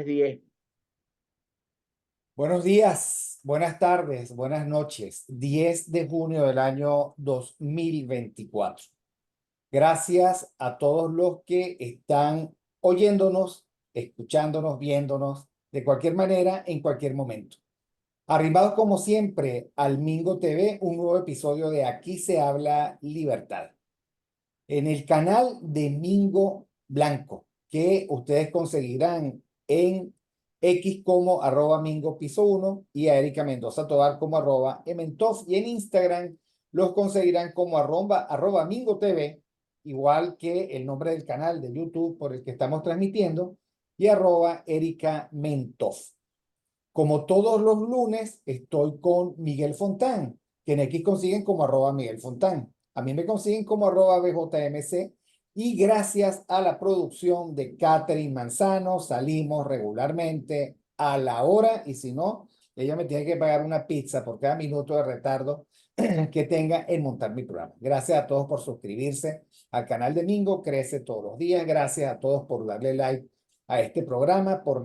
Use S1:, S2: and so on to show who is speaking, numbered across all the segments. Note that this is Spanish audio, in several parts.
S1: 10.
S2: Buenos días, buenas tardes, buenas noches. 10 de junio del año 2024. Gracias a todos los que están oyéndonos, escuchándonos, viéndonos, de cualquier manera, en cualquier momento. Arribados como siempre al Mingo TV, un nuevo episodio de Aquí se habla libertad. En el canal de Mingo Blanco, que ustedes conseguirán en X como @Mingo Piso 1 y a Erika Mendoza Tobar como @Ementov, y en Instagram los conseguirán como @Mingo TV, igual que el nombre del canal de YouTube por el que estamos transmitiendo, y @Erika Mentov. Como todos los lunes, estoy con Miguel Fontán, que en X consiguen como @Miguel Fontán. A mí me consiguen como @BJMC, y gracias a la producción de Catherine Manzano salimos regularmente a la hora, y si no, ella me tiene que pagar una pizza por cada minuto de retardo que tenga en montar mi programa. Gracias a todos por suscribirse al canal de Mingo, crece todos los días. Gracias a todos por darle like a este programa, por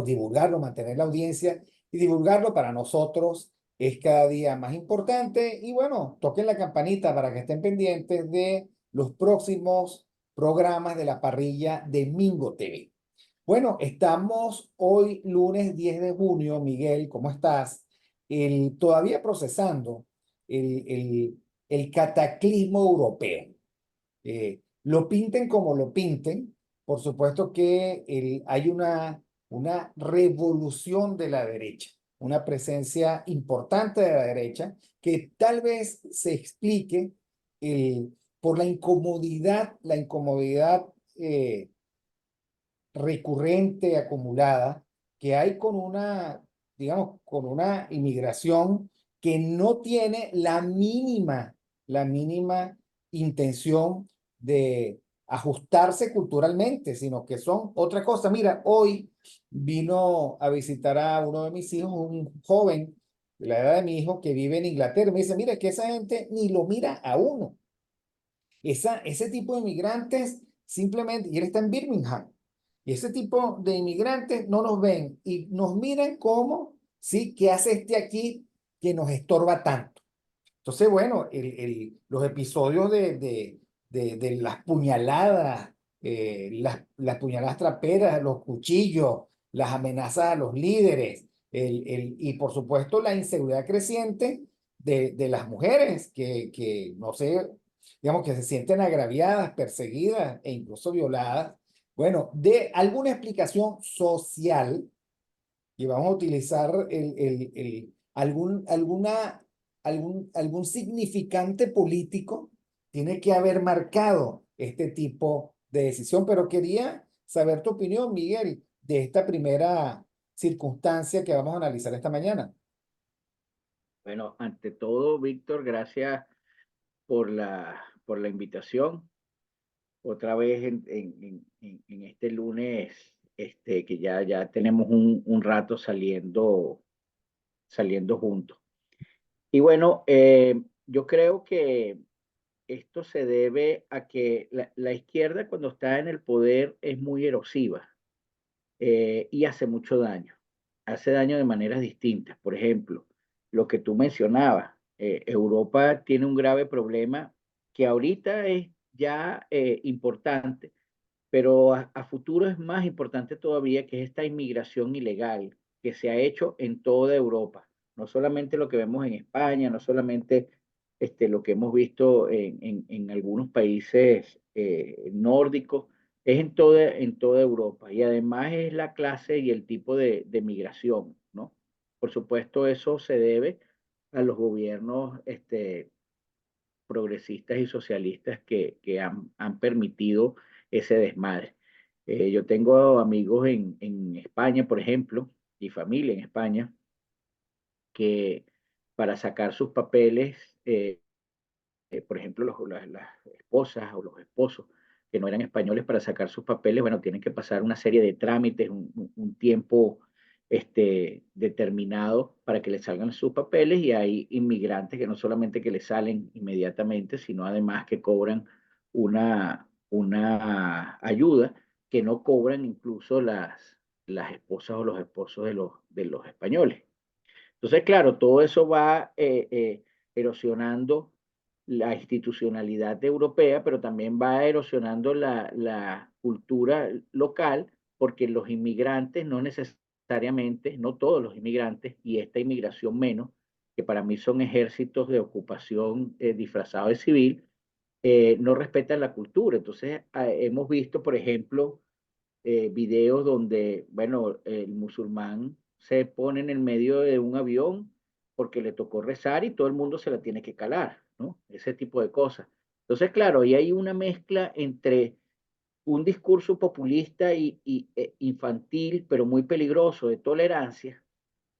S2: divulgarlo, mantener la audiencia, y divulgarlo para nosotros es cada día más importante. Y bueno, toquen la campanita para que estén pendientes de los próximos programas de la parrilla de Mingo TV. Bueno, estamos hoy lunes 10 de junio. Miguel, ¿cómo estás? Todavía procesando el cataclismo europeo. Lo pinten como lo pinten, por supuesto que hay una revolución de la derecha, una presencia importante de la derecha que tal vez se explique por la incomodidad recurrente, acumulada, que hay con digamos, con una inmigración que no tiene la mínima intención de ajustarse culturalmente, sino que son otra cosa. Mira, hoy vino a visitar a uno de mis hijos, un joven de la edad de mi hijo que vive en Inglaterra. Me dice, mira, que esa gente ni lo mira a uno. Ese tipo de inmigrantes simplemente, y él está en Birmingham, y ese tipo de inmigrantes no nos ven y nos miran como, sí, ¿qué hace este aquí que nos estorba tanto? Entonces, bueno, los episodios de las puñaladas, las puñaladas traperas, los cuchillos, las amenazas a los líderes, y por supuesto la inseguridad creciente de las mujeres que no sé, digamos que se sienten agraviadas, perseguidas e incluso violadas. Bueno, de alguna explicación social, y vamos a utilizar algún significante político, tiene que haber marcado este tipo de decisión. Pero quería saber tu opinión, Miguel, de esta primera circunstancia que vamos a analizar esta mañana.
S1: Bueno, ante todo, Víctor, gracias por la invitación. Otra vez en este lunes, que ya tenemos un rato saliendo juntos. Y bueno, yo creo que esto se debe a que la izquierda, cuando está en el poder, es muy erosiva, y hace mucho daño. Hace daño de maneras distintas. Por ejemplo, lo que tú mencionabas, Europa tiene un grave problema que ahorita es ya importante, pero a futuro es más importante todavía, que es esta inmigración ilegal que se ha hecho en toda Europa. No solamente lo que vemos en España, no solamente lo que hemos visto en algunos países nórdicos, es en toda Europa. Y además es la clase y el tipo de migración, ¿no? Por supuesto, eso se debe a los gobiernos progresistas y socialistas que han permitido ese desmadre. Yo tengo amigos en España, por ejemplo, y familia en España, que para sacar sus papeles, por ejemplo, las esposas o los esposos que no eran españoles, para sacar sus papeles, bueno, tienen que pasar una serie de trámites, un tiempo determinado para que les salgan sus papeles, y hay inmigrantes que no solamente que les salen inmediatamente, sino además que cobran una ayuda que no cobran incluso las esposas o los esposos de los españoles. Entonces, claro, todo eso va erosionando la institucionalidad europea, pero también va erosionando la cultura local, porque los inmigrantes no necesariamente, no todos los inmigrantes, y esta inmigración menos, que para mí son ejércitos de ocupación disfrazados de civil, no respetan la cultura. Entonces, hemos visto, por ejemplo, videos donde, bueno, el musulmán se pone en el medio de un avión porque le tocó rezar y todo el mundo se la tiene que calar, ¿no? Ese tipo de cosas. Entonces, claro, ahí hay una mezcla entre un discurso populista y infantil, pero muy peligroso de tolerancia,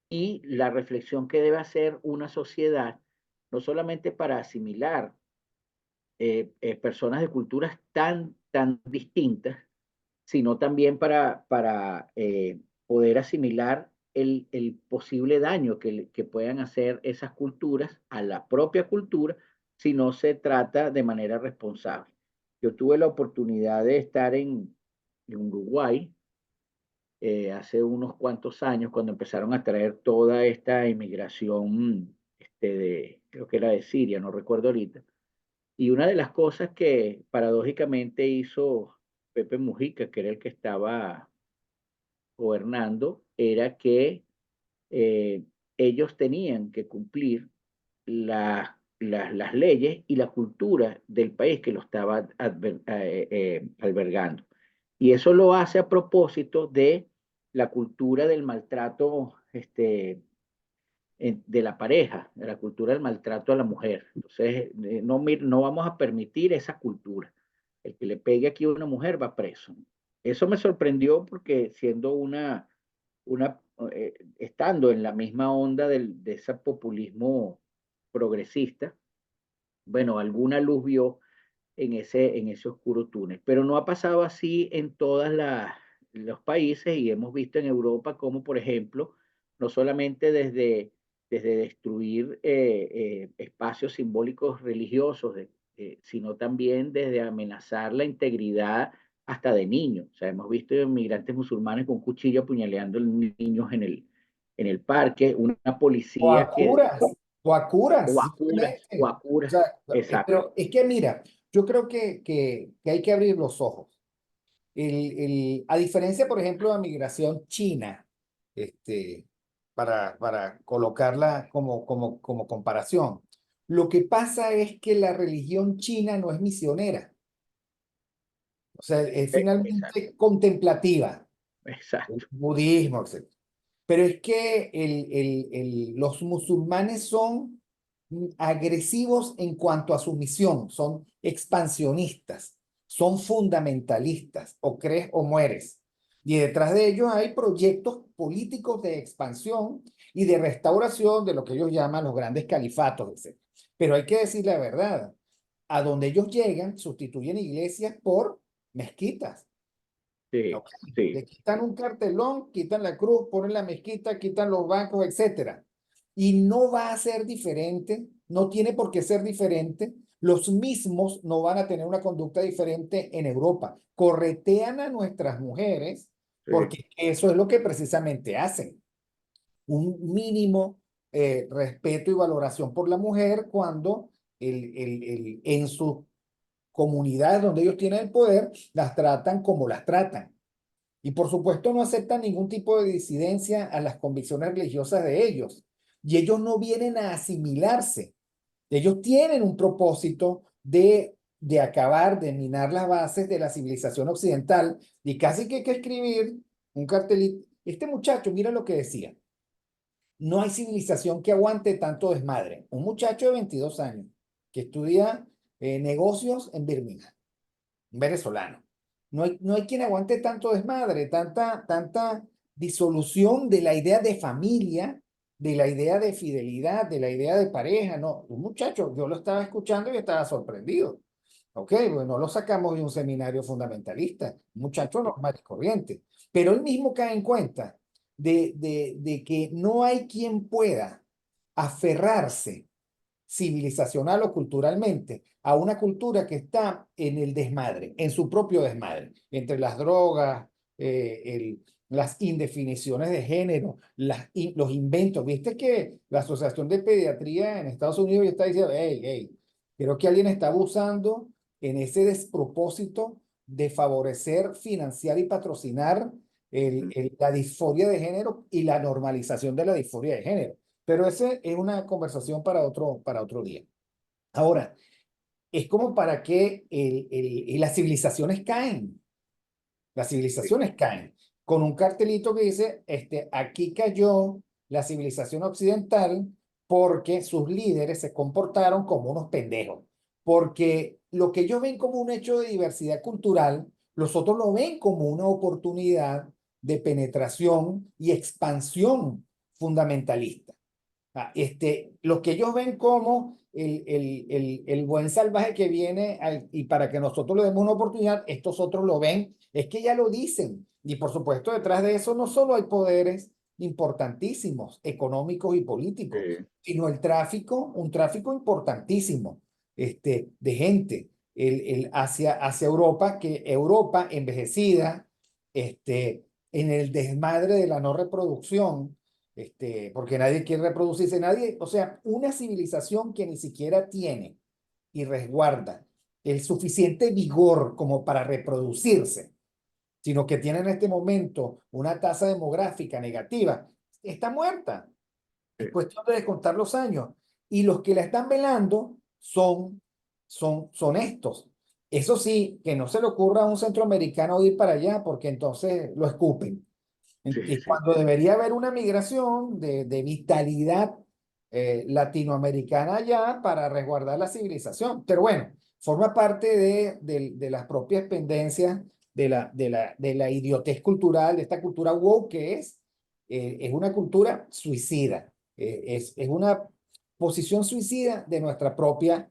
S1: y la reflexión que debe hacer una sociedad, no solamente para asimilar personas de culturas tan distintas, sino también para poder asimilar el posible daño que puedan hacer esas culturas a la propia cultura si no se trata de manera responsable. Yo tuve la oportunidad de estar en Uruguay hace unos cuantos años cuando empezaron a traer toda esta inmigración creo que era de Siria, no recuerdo ahorita. Y una de las cosas que paradójicamente hizo Pepe Mujica, que era el que estaba gobernando, era que eh, ellos tenían que cumplir las leyes y la cultura del país que lo estaba albergando. Y eso lo hace a propósito de la cultura del maltrato de la pareja, de la cultura del maltrato a la mujer. Entonces, no vamos a permitir esa cultura. El que le pegue aquí a una mujer va preso. Eso me sorprendió porque siendo estando en la misma onda de ese populismo progresista, bueno, alguna luz vio en ese oscuro túnel. Pero no ha pasado así en todos los países y hemos visto en Europa como, por ejemplo, no solamente desde destruir espacios simbólicos religiosos, sino también desde amenazar la integridad hasta de niños. O sea, hemos visto inmigrantes musulmanes con cuchillo apuñaleando niños en el parque, una
S2: O
S1: policía
S2: a curas, o a curas,
S1: o
S2: simplemente.
S1: a
S2: O
S1: curas,
S2: sea,
S1: exacto.
S2: pero es que mira, yo creo que hay que abrir los ojos. A diferencia, por ejemplo, de la migración china, este, para colocarla como comparación, lo que pasa es que la religión china no es misionera, o sea, es
S1: Exacto,
S2: finalmente contemplativa, el
S1: exacto.
S2: budismo, etc. Pero es que los musulmanes son agresivos en cuanto a su misión, son expansionistas, son fundamentalistas, o crees o mueres. Y detrás de ellos hay proyectos políticos de expansión y de restauración de lo que ellos llaman los grandes califatos, etc. Pero hay que decir la verdad, a donde ellos llegan sustituyen iglesias por mezquitas.
S1: Sí,
S2: Ok.
S1: sí,
S2: Le quitan un cartelón, quitan la cruz, ponen la mezquita, quitan los bancos, etcétera. Y no va a ser diferente, no tiene por qué ser diferente. Los mismos no van a tener una conducta diferente en Europa. Corretean a nuestras mujeres
S1: sí,
S2: porque eso es lo que precisamente hacen. Un mínimo respeto y valoración por la mujer cuando en sus comunidades donde ellos tienen el poder, las tratan como las tratan. Y por supuesto no aceptan ningún tipo de disidencia a las convicciones religiosas de ellos. Y ellos no vienen a asimilarse. Ellos tienen un propósito de acabar, de minar las bases de la civilización occidental. Y casi que hay que escribir un cartelito. Este muchacho, mira lo que decía. No hay civilización que aguante tanto desmadre. Un muchacho de 22 años que estudia negocios en Birmingham, un venezolano. No hay quien aguante tanto desmadre, tanta disolución de la idea de familia, de la idea de fidelidad, de la idea de pareja. No, un muchacho, yo lo estaba escuchando y estaba sorprendido. Ok, bueno, lo sacamos de un seminario fundamentalista, un muchacho normal y corriente, pero él mismo cae en cuenta de que no hay quien pueda aferrarse civilizacional o culturalmente a una cultura que está en el desmadre, en su propio desmadre, entre las drogas, las indefiniciones de género, los inventos. Viste que la Asociación de Pediatría en Estados Unidos ya está diciendo, hey, hey, creo que alguien está abusando en ese despropósito de favorecer, financiar y patrocinar la disforia de género y la normalización de la disforia de género. Pero esa es una conversación para otro día. Ahora, es como para que las civilizaciones caen. Las civilizaciones caen con un cartelito que dice, aquí cayó la civilización occidental porque sus líderes se comportaron como unos pendejos. Porque lo que ellos ven como un hecho de diversidad cultural, los otros lo ven como una oportunidad de penetración y expansión fundamentalista. Lo que ellos ven como el buen salvaje que viene y para que nosotros le demos una oportunidad, estos otros lo ven, es que ya lo dicen. Y por supuesto, detrás de eso no solo hay poderes importantísimos, económicos y políticos,
S1: Sí,
S2: sino un tráfico importantísimo de gente hacia Europa, que Europa envejecida, en el desmadre de la no reproducción, porque nadie quiere reproducirse, nadie, o sea, una civilización que ni siquiera tiene y resguarda el suficiente vigor como para reproducirse, sino que tiene en este momento una tasa demográfica negativa, está muerta.
S1: sí,
S2: Es cuestión de descontar los años. Y los que la están velando son estos. Eso sí, que no se le ocurra a un centroamericano ir para allá, porque entonces lo escupen.
S1: sí,
S2: Y
S1: sí,
S2: cuando debería haber una migración de vitalidad latinoamericana allá para resguardar la civilización. Pero bueno, forma parte de las propias pendencias de la idiotez cultural, de esta cultura woke que es una cultura suicida. Es una posición suicida de nuestra propia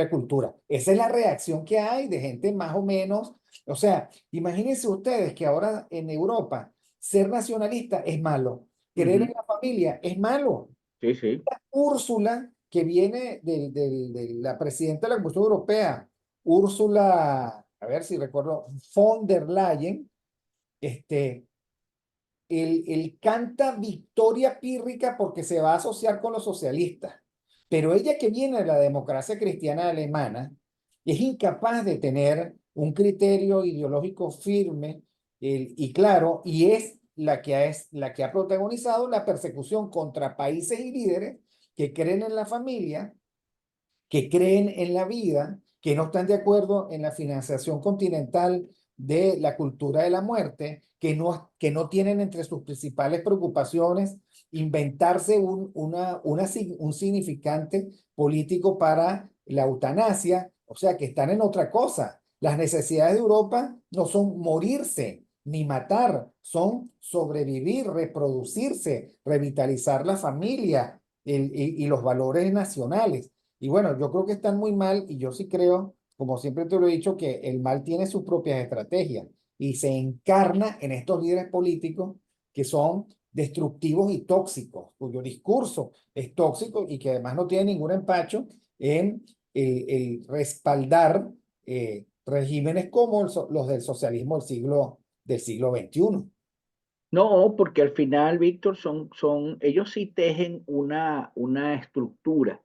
S2: cultura. Esa es la reacción que hay de gente más o menos. O sea, imagínense ustedes que ahora en Europa ser nacionalista es malo. Querer en
S1: ujú,
S2: la familia es malo.
S1: sí, sí,
S2: Úrsula, que viene de la presidenta de la Comisión Europea, Úrsula, a ver si recuerdo, von der Leyen, este, él canta victoria pírrica porque se va a asociar con los socialistas. Pero ella que viene de la democracia cristiana alemana es incapaz de tener un criterio ideológico firme y claro, y es la que ha protagonizado la persecución contra países y líderes que creen en la familia, que creen en la vida, que no están de acuerdo en la financiación continental de la cultura de la muerte, que no tienen entre sus principales preocupaciones inventarse un significante político para la eutanasia, o sea, que están en otra cosa. Las necesidades de Europa no son morirse ni matar, son sobrevivir, reproducirse, revitalizar la familia y los valores nacionales. Y bueno, yo creo que están muy mal y yo sí creo, como siempre te lo he dicho, que el mal tiene sus propias estrategias y se encarna en estos líderes políticos que son destructivos y tóxicos, cuyo discurso es tóxico y que además no tiene ningún empacho en el respaldar regímenes como los del socialismo del siglo XXI.
S1: no, porque al final, Víctor, ellos sí tejen una estructura,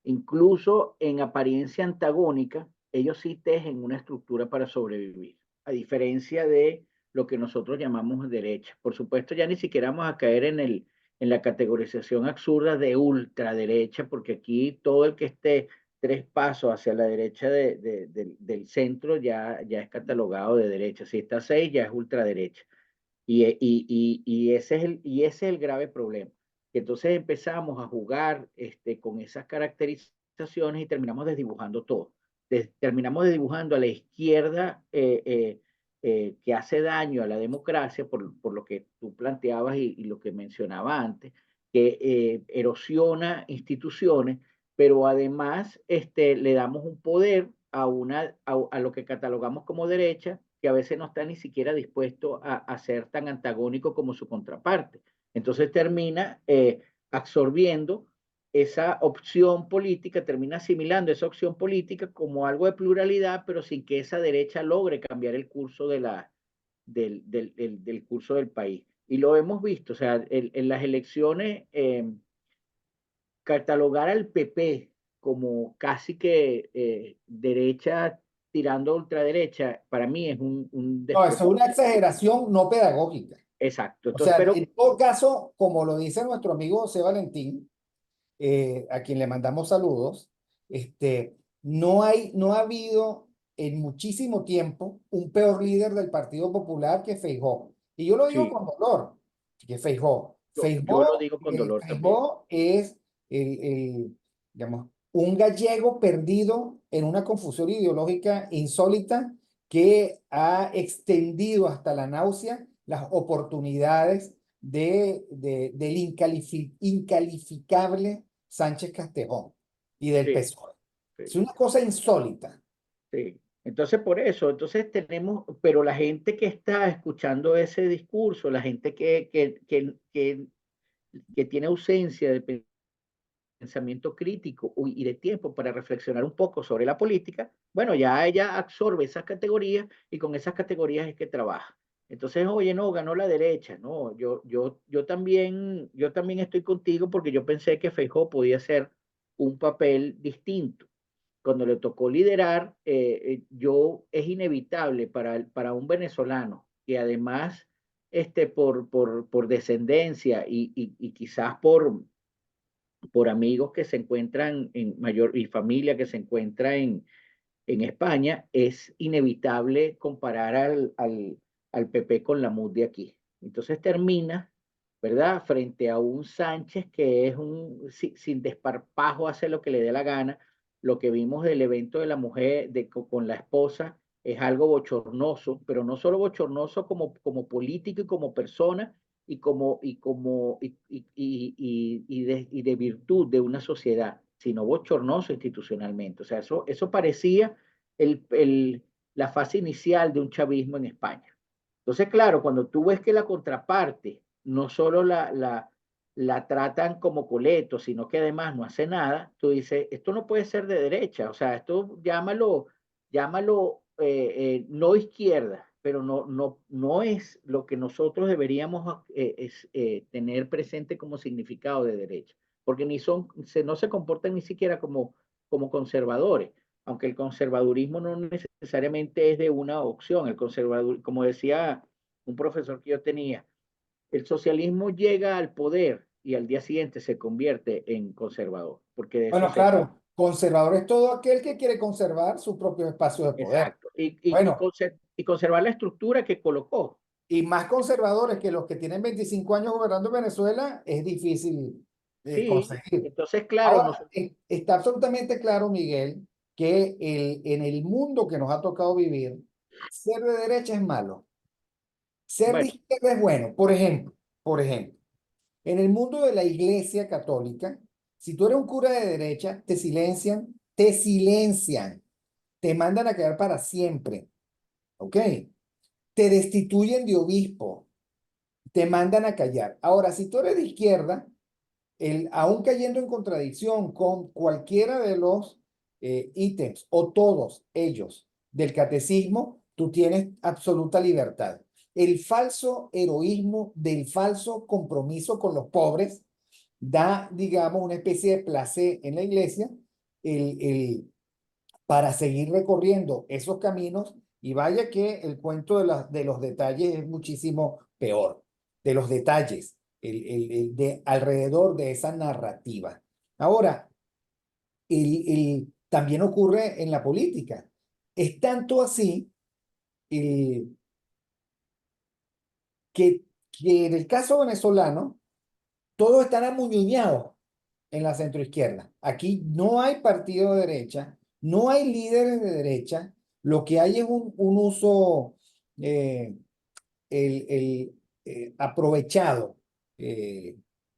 S1: incluso en apariencia antagónica, ellos sí tejen una estructura para sobrevivir, a diferencia de lo que nosotros llamamos derecha. Por supuesto, ya ni siquiera vamos a caer en la categorización absurda de ultraderecha, porque aquí todo el que esté tres pasos hacia la derecha del centro ya es catalogado de derecha. Si está seis, ya es ultraderecha. Y ese es el grave problema. Que entonces empezamos a jugar con esas caracterizaciones y terminamos desdibujando todo. Terminamos desdibujando a la izquierda que hace daño a la democracia, por lo que tú planteabas y lo que mencionaba antes, que erosiona instituciones, pero además le damos un poder a lo que catalogamos como derecha, que a veces no está ni siquiera dispuesto a ser tan antagónico como su contraparte. Entonces termina absorbiendo esa opción política, termina asimilando esa opción política como algo de pluralidad, pero sin que esa derecha logre cambiar el curso del curso del país. Y lo hemos visto, o sea, en las elecciones, catalogar al PP como casi que derecha tirando a ultraderecha, para mí es un
S2: No, eso es una
S1: despropósito.
S2: exageración no pedagógica.
S1: Exacto.
S2: O
S1: Entonces,
S2: sea,
S1: pero
S2: en todo caso, como lo dice nuestro amigo José Valentín, a quien le mandamos saludos, no ha habido en muchísimo tiempo un peor líder del Partido Popular que Feijóo. Y yo lo digo
S1: sí,
S2: con dolor, que Feijóo.
S1: yo lo digo con dolor también.
S2: Feijóo es digamos, un gallego perdido en una confusión ideológica insólita que ha extendido hasta la náusea las oportunidades del incalificable Sánchez Castejón y del
S1: Sí,
S2: PSOE. Es
S1: sí,
S2: una cosa insólita.
S1: sí. Entonces, por eso, entonces tenemos, pero la gente que está escuchando ese discurso, la gente que tiene ausencia de pensamiento crítico y de tiempo para reflexionar un poco sobre la política, bueno, ya ella absorbe esas categorías y con esas categorías es que trabaja. Entonces, oye, no, ganó la derecha, no, yo también estoy contigo porque yo pensé que Feijóo podía hacer un papel distinto. Cuando le tocó liderar, es inevitable para un venezolano que además, por descendencia y quizás por amigos que se encuentran en mayor y familia que se encuentra en España, es inevitable comparar al PP con la MUD de aquí. Entonces termina, ¿verdad? Frente a un Sánchez que es sin desparpajo hace lo que le dé la gana. Lo que vimos del evento de la mujer con la esposa es algo bochornoso, pero no solo bochornoso como político y como persona, y de virtud de una sociedad, sino bochornoso institucionalmente. O sea, eso parecía el, el, la fase inicial de un chavismo en España. Entonces, claro, cuando tú ves que la contraparte no solo la tratan como coleto, sino que además no hace nada, tú dices, esto no puede ser de derecha, o sea, esto llámalo no izquierda, pero no es lo que nosotros deberíamos tener presente como significado de derecha, porque no se comportan ni siquiera como conservadores, aunque el conservadurismo no necesariamente es de una opción. El conservador, como decía un profesor que yo tenía, el socialismo llega al poder y al día siguiente se convierte en conservador, porque de eso
S2: Bueno,
S1: se trata.
S2: claro, conservador es todo aquel que quiere conservar su propio espacio de poder.
S1: Exacto.
S2: Bueno,
S1: Y conservar la estructura que colocó.
S2: y más conservadores que los que tienen 25 años gobernando Venezuela es difícil
S1: Sí,
S2: conseguir.
S1: entonces, claro,
S2: Ahora,
S1: nosotros,
S2: está absolutamente claro, Miguel, que en el mundo que nos ha tocado vivir, ser de derecha es malo, ser de
S1: bueno,
S2: izquierda es bueno. Por ejemplo, en el mundo de la Iglesia Católica, si tú eres un cura de derecha, te silencian, te mandan a quedar para siempre, ¿ok? Te destituyen de obispo, te mandan a callar. Ahora, si tú eres de izquierda, aún cayendo en contradicción con cualquiera de los ítems o todos ellos del catecismo, tú tienes absoluta libertad. El falso heroísmo del falso compromiso con los pobres da, digamos, una especie de placer en la iglesia el, el, para seguir recorriendo esos caminos y vaya que el cuento de los detalles es muchísimo peor, de los detalles, de alrededor de esa narrativa. Ahora, también ocurre en la política. Es tanto así el, que en el caso venezolano, todos están amuñoñados en la centroizquierda. Aquí no hay partido de derecha, no hay líderes de derecha, lo que hay es un uso eh, aprovechado eh,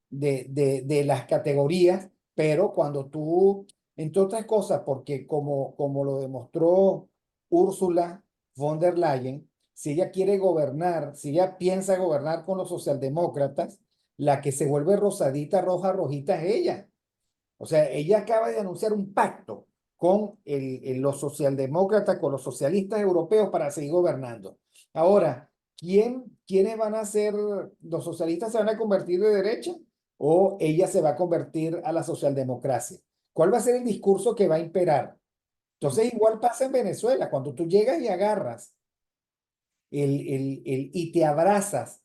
S2: de las categorías, pero cuando tú, entre otras cosas, porque como lo demostró Úrsula von der Leyen, si ella quiere gobernar, si ella piensa gobernar con los socialdemócratas, la que se vuelve rosadita, roja, rojita es ella. O sea, ella acaba de anunciar un pacto con los socialdemócratas, con los socialistas europeos para seguir gobernando. Ahora, ¿quiénes van a ser? ¿Los socialistas se van a convertir de derecha o ella se va a convertir a la socialdemocracia? ¿Cuál va a ser el discurso que va a imperar? Entonces, igual pasa en Venezuela, cuando tú llegas y agarras y te abrazas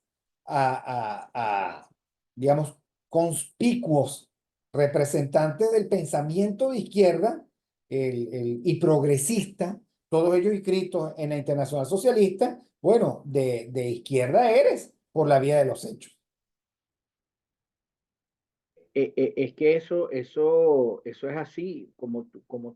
S2: digamos, conspicuos representantes del pensamiento de izquierda y progresista, todos ellos inscritos en la Internacional Socialista, bueno, de izquierda eres por la vía de los hechos.
S1: Es que eso es así como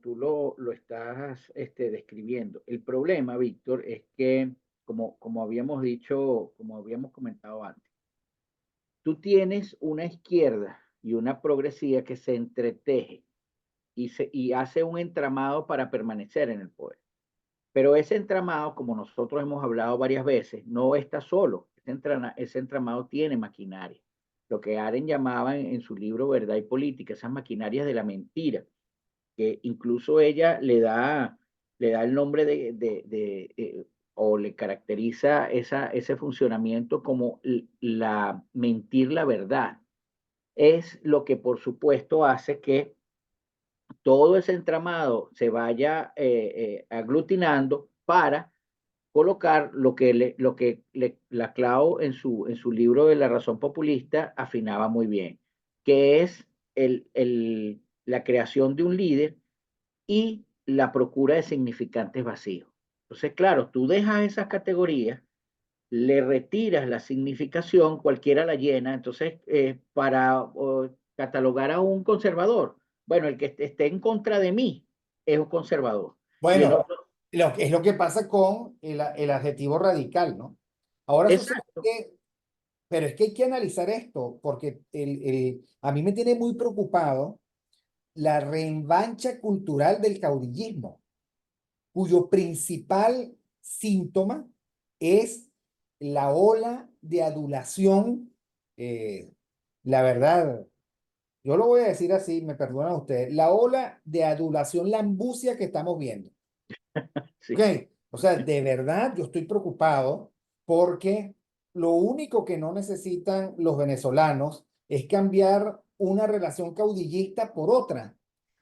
S1: tú lo estás describiendo. El problema, Víctor, es que, como habíamos dicho, como habíamos comentado antes, tú tienes una izquierda y una progresía que se entreteje y hace un entramado para permanecer en el poder. Pero ese entramado, como nosotros hemos hablado varias veces, no está solo. Ese entramado tiene maquinaria. Lo que Aren llamaba en su libro Verdad y Política, esas maquinarias de la mentira, que incluso ella le da el nombre o le caracteriza ese funcionamiento como la mentir la verdad. Es lo que por supuesto hace que todo ese entramado se vaya aglutinando para colocar la Clau en su libro de la razón populista afinaba muy bien, que es la creación de un líder y la procura de significantes vacíos. Entonces, claro, tú dejas esas categorías, le retiras la significación, cualquiera la llena, entonces, catalogar a un conservador, bueno, el que esté en contra de mí es un conservador. Y el
S2: Bueno,
S1: otro,
S2: es lo que pasa con el adjetivo radical, ¿no? Ahora sucede
S1: exacto.
S2: que, pero es que hay que analizar esto, porque a mí me tiene muy preocupado la revancha cultural del caudillismo, cuyo principal síntoma es la ola de adulación. eh, la verdad, yo lo voy a decir así, me perdonan ustedes, la ola de adulación lambucia que estamos viendo. ¿Ok?
S1: Sí.
S2: O sea, de verdad yo estoy preocupado porque lo único que no necesitan los venezolanos es cambiar una relación caudillista por otra.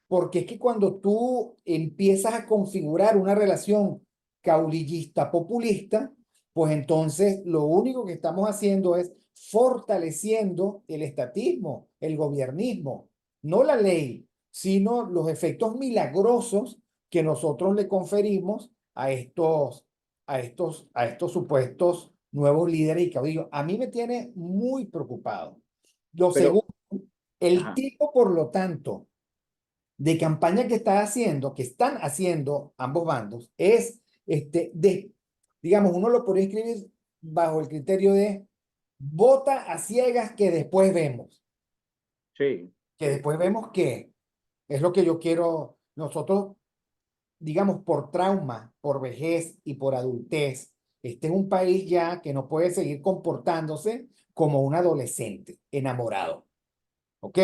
S2: Porque es que cuando tú empiezas a configurar una relación caudillista-populista, pues entonces lo único que estamos haciendo es fortaleciendo el estatismo, el gobiernismo, no la ley, sino los efectos milagrosos que nosotros le conferimos a estos supuestos nuevos líderes y caudillos. A mí me tiene muy preocupado. Lo
S1: Pero,
S2: segundo, el
S1: ajá,
S2: tipo, por lo tanto, de campaña que están haciendo ambos bandos, es, digamos, uno lo podría escribir bajo el criterio de vota a ciegas
S1: sí,
S2: que
S1: sí.
S2: después vemos que es lo que yo quiero, nosotros, digamos, por trauma, por vejez y por adultez, este es un país ya que no puede seguir comportándose como un adolescente enamorado. ¿Ok?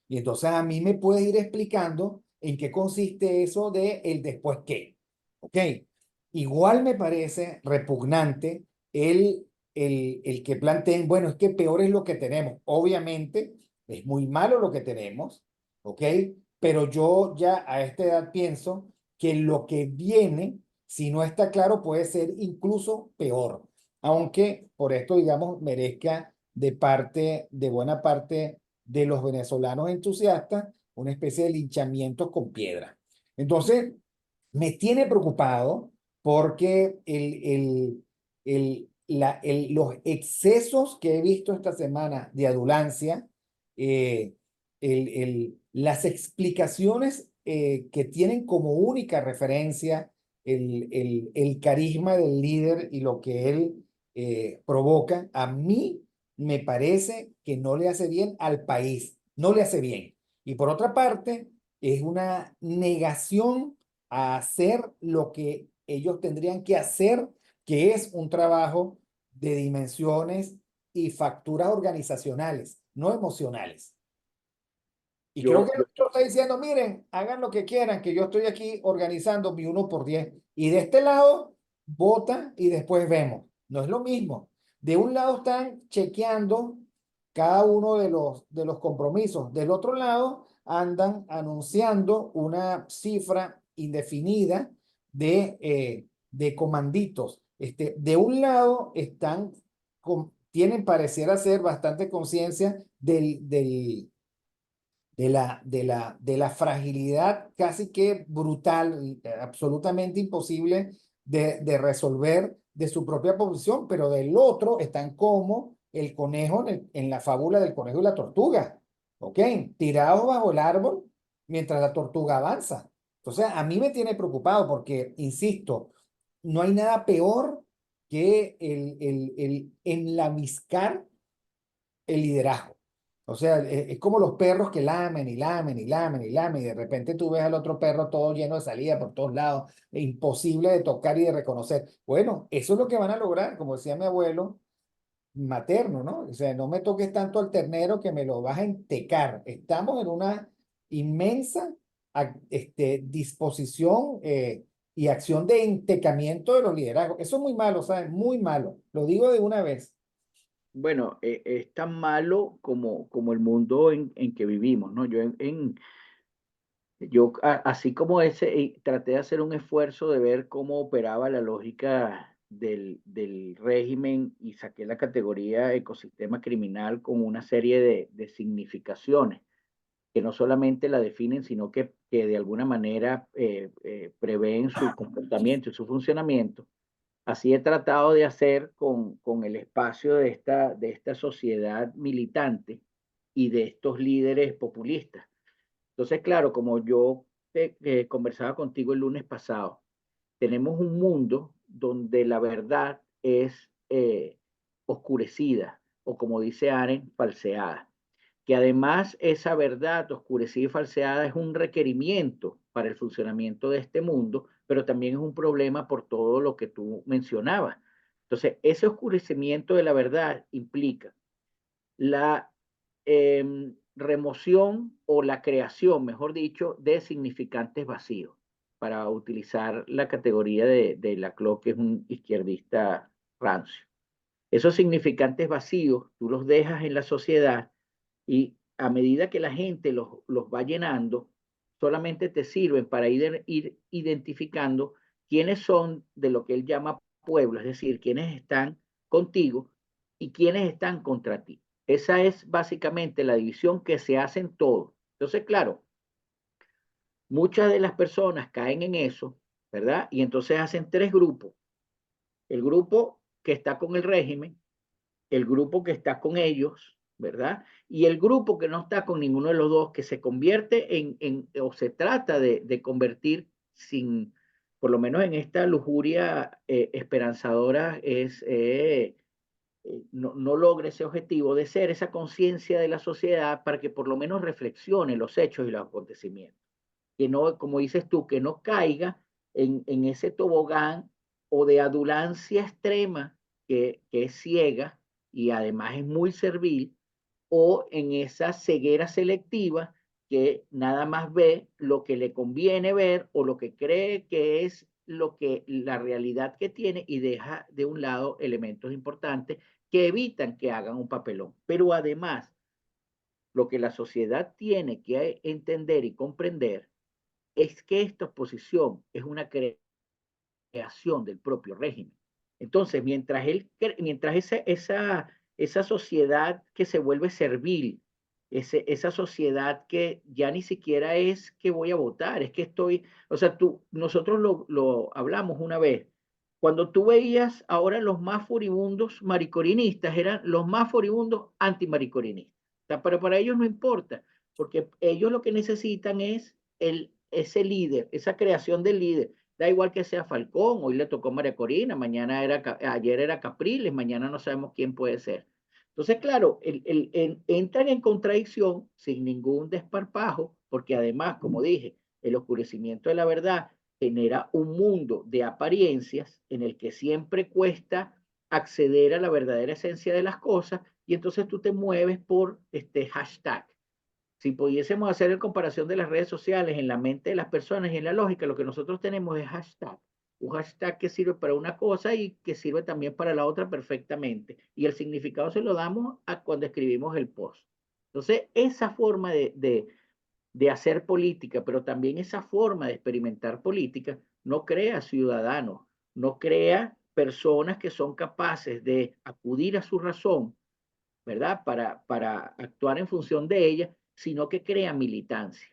S2: Y entonces a mí me puedes ir explicando en qué consiste eso de el después qué. ¿Ok? Igual me parece repugnante el que planteen, bueno, es que peor es lo que tenemos. Obviamente es muy malo lo que tenemos, ¿ok? Pero yo ya a esta edad pienso que lo que viene, si no está claro, puede ser incluso peor. Aunque por esto, digamos, merezca de buena parte de los venezolanos entusiastas una especie de linchamientos con piedra. Entonces, me tiene preocupado porque los excesos que he visto esta semana de adulancia, eh, las explicaciones que tienen como única referencia el carisma del líder y lo que él provoca, a mí me parece que no le hace bien al país, no le hace bien. Y por otra parte, es una negación a hacer lo que ellos tendrían que hacer, que es un trabajo de dimensiones y facturas organizacionales, no emocionales. Y creo
S1: Yo,
S2: que el otro está diciendo, miren, hagan lo que quieran, que yo estoy aquí organizando mi 1 por 10. Y de este lado, votan y después vemos. No es lo mismo. De un lado están chequeando cada uno de los compromisos. Del otro lado, andan anunciando una cifra indefinida de comanditos. De un lado están, tienen pareciera ser bastante conciencia de la fragilidad casi que brutal, absolutamente imposible de resolver de su propia posición, pero del otro están como el conejo en la fábula del conejo y la tortuga, ¿ok? Tirados bajo el árbol mientras la tortuga avanza. Entonces, a mí me tiene preocupado porque, insisto, no hay nada peor que el enlamiscar el liderazgo. O sea, es como los perros que lamen y lamen y lamen y lamen y de repente tú ves al otro perro todo lleno de salida por todos lados, imposible de tocar y de reconocer. Bueno, eso es lo que van a lograr, como decía mi abuelo materno, ¿no? O sea, no me toques tanto al ternero que me lo vas a entecar. Estamos en una inmensa disposición y acción de entecamiento de los liderazgos. Eso es muy malo, ¿sabes? Muy malo. Lo digo de una vez.
S1: bueno, es tan malo como el mundo en que vivimos, ¿no? Así como ese, traté de hacer un esfuerzo de ver cómo operaba la lógica del régimen y saqué la categoría ecosistema criminal con una serie de significaciones que no solamente la definen, sino que de alguna manera prevén su comportamiento y su funcionamiento. Así he tratado de hacer con el espacio de esta sociedad militante y de estos líderes populistas. Entonces, claro, como yo conversaba contigo el lunes pasado, tenemos un mundo donde la verdad es oscurecida o, como dice Aren, falseada, que además esa verdad oscurecida y falseada es un requerimiento para el funcionamiento de este mundo, pero también es un problema por todo lo que tú mencionabas. Entonces, ese oscurecimiento de la verdad implica la remoción o la creación, mejor dicho, de significantes vacíos, para utilizar la categoría de Laclau, que es un izquierdista rancio. Esos significantes vacíos, tú los dejas en la sociedad y a medida que la gente los va llenando, solamente te sirven para ir identificando quiénes son de lo que él llama pueblo, es decir, quiénes están contigo y quiénes están contra ti. Esa es básicamente la división que se hace en todo. Entonces, claro, muchas de las personas caen en eso, ¿verdad? Y entonces hacen tres grupos. El grupo que está con el régimen, el grupo que está con ellos, ¿verdad? Y el grupo que no está con ninguno de los dos, que se convierte o se trata de convertir sin, por lo menos en esta lujuria esperanzadora, no logra ese objetivo de ser esa conciencia de la sociedad para que por lo menos reflexione los hechos y los acontecimientos. Que no, como dices tú, que no caiga en ese tobogán o de adulancia extrema que es ciega y además es muy servil, o en esa ceguera selectiva que nada más ve lo que le conviene ver o lo que cree que es lo que la realidad que tiene y deja de un lado elementos importantes que evitan que hagan un papelón. Pero además, lo que la sociedad tiene que entender y comprender es que esta oposición es una creación del propio régimen. Entonces, mientras esa sociedad que se vuelve servil, esa sociedad que ya ni siquiera es que voy a votar, es que estoy, o sea, nosotros lo hablamos una vez, cuando tú veías ahora los más furibundos maricorinistas, eran los más furibundos antimaricorinistas. O sea, pero para ellos no importa, porque ellos lo que necesitan es ese líder, esa creación del líder. Da igual que sea Falcón, hoy le tocó María Corina, ayer era Capriles, mañana no sabemos quién puede ser. Entonces, claro, entran en contradicción sin ningún desparpajo, porque además, como dije, el oscurecimiento de la verdad genera un mundo de apariencias en el que siempre cuesta acceder a la verdadera esencia de las cosas y entonces tú te mueves por este hashtag. Si pudiésemos hacer la comparación de las redes sociales en la mente de las personas y en la lógica, lo que nosotros tenemos es hashtag. Un hashtag que sirve para una cosa y que sirve también para la otra perfectamente. Y el significado se lo damos a cuando escribimos el post. Entonces, esa forma de hacer política, pero también esa forma de experimentar política, no crea ciudadanos, no crea personas que son capaces de acudir a su razón, ¿verdad? Para actuar en función de ella, sino que crea militancia.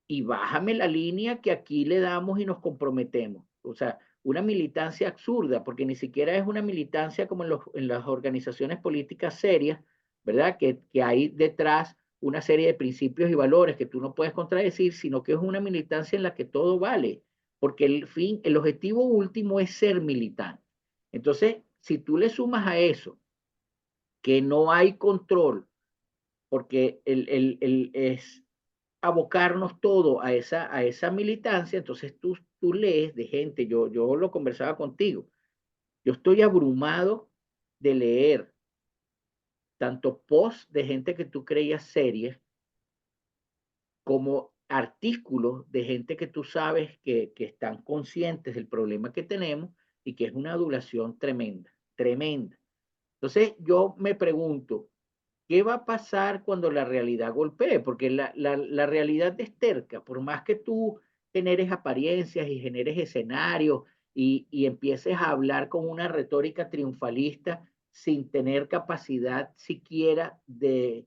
S1: Y bájame la línea que aquí le damos y nos comprometemos. O sea, una militancia absurda, porque ni siquiera es una militancia como en las organizaciones políticas serias, ¿verdad? Que hay detrás una serie de principios y valores que tú no puedes contradecir, sino que es una militancia en la que todo vale, porque el objetivo último es ser militante. Entonces, si tú le sumas a eso que no hay control, porque es abocarnos todo a esa militancia, entonces tú lees de gente, yo lo conversaba contigo, yo estoy abrumado de leer tanto posts de gente que tú creías serias, como artículos de gente que tú sabes que están conscientes del problema que tenemos y que es una adulación tremenda, tremenda. Entonces yo me pregunto, ¿qué va a pasar cuando la realidad golpee? Porque la realidad es terca, por más que tú generes apariencias y generes escenarios y empieces a hablar con una retórica triunfalista sin tener capacidad siquiera de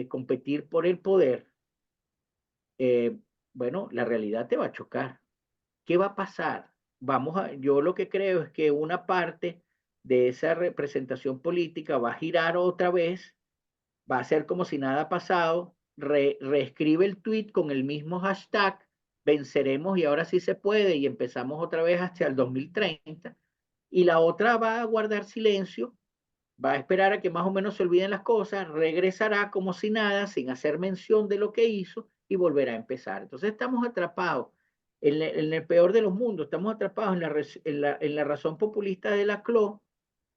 S1: competir por el poder, eh, bueno, la realidad te va a chocar. ¿Qué va a pasar? Yo lo que creo es que una parte de esa representación política va a girar otra vez, va a ser como si nada ha pasado, reescribe el tweet con el mismo hashtag, venceremos y ahora sí se puede y empezamos otra vez hasta el 2030, y la otra va a guardar silencio, va a esperar a que más o menos se olviden las cosas, regresará como si nada, sin hacer mención de lo que hizo y volverá a empezar. Entonces estamos atrapados en el peor de los mundos, estamos atrapados en la razón populista de la CLO,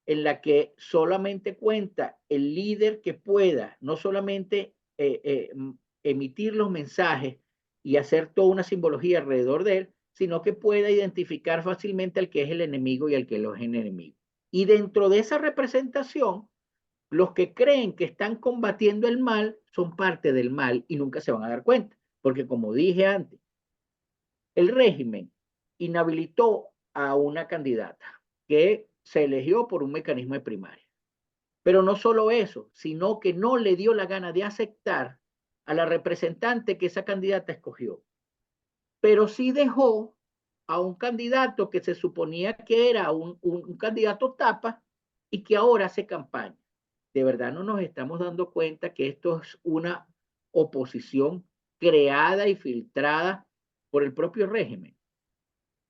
S1: en la que solamente cuenta el líder que pueda, no solamente emitir los mensajes y hacer toda una simbología alrededor de él, sino que pueda identificar fácilmente al que es el enemigo y al que no es el enemigo. Y dentro de esa representación, los que creen que están combatiendo el mal son parte del mal y nunca se van a dar cuenta, porque como dije antes, el régimen inhabilitó a una candidata que se eligió por un mecanismo de primaria. Pero no solo eso, sino que no le dio la gana de aceptar a la representante que esa candidata escogió, pero sí dejó a un candidato que se suponía que era un candidato tapa y que ahora hace campaña. De verdad no nos estamos dando cuenta que esto es una oposición creada y filtrada por el propio régimen.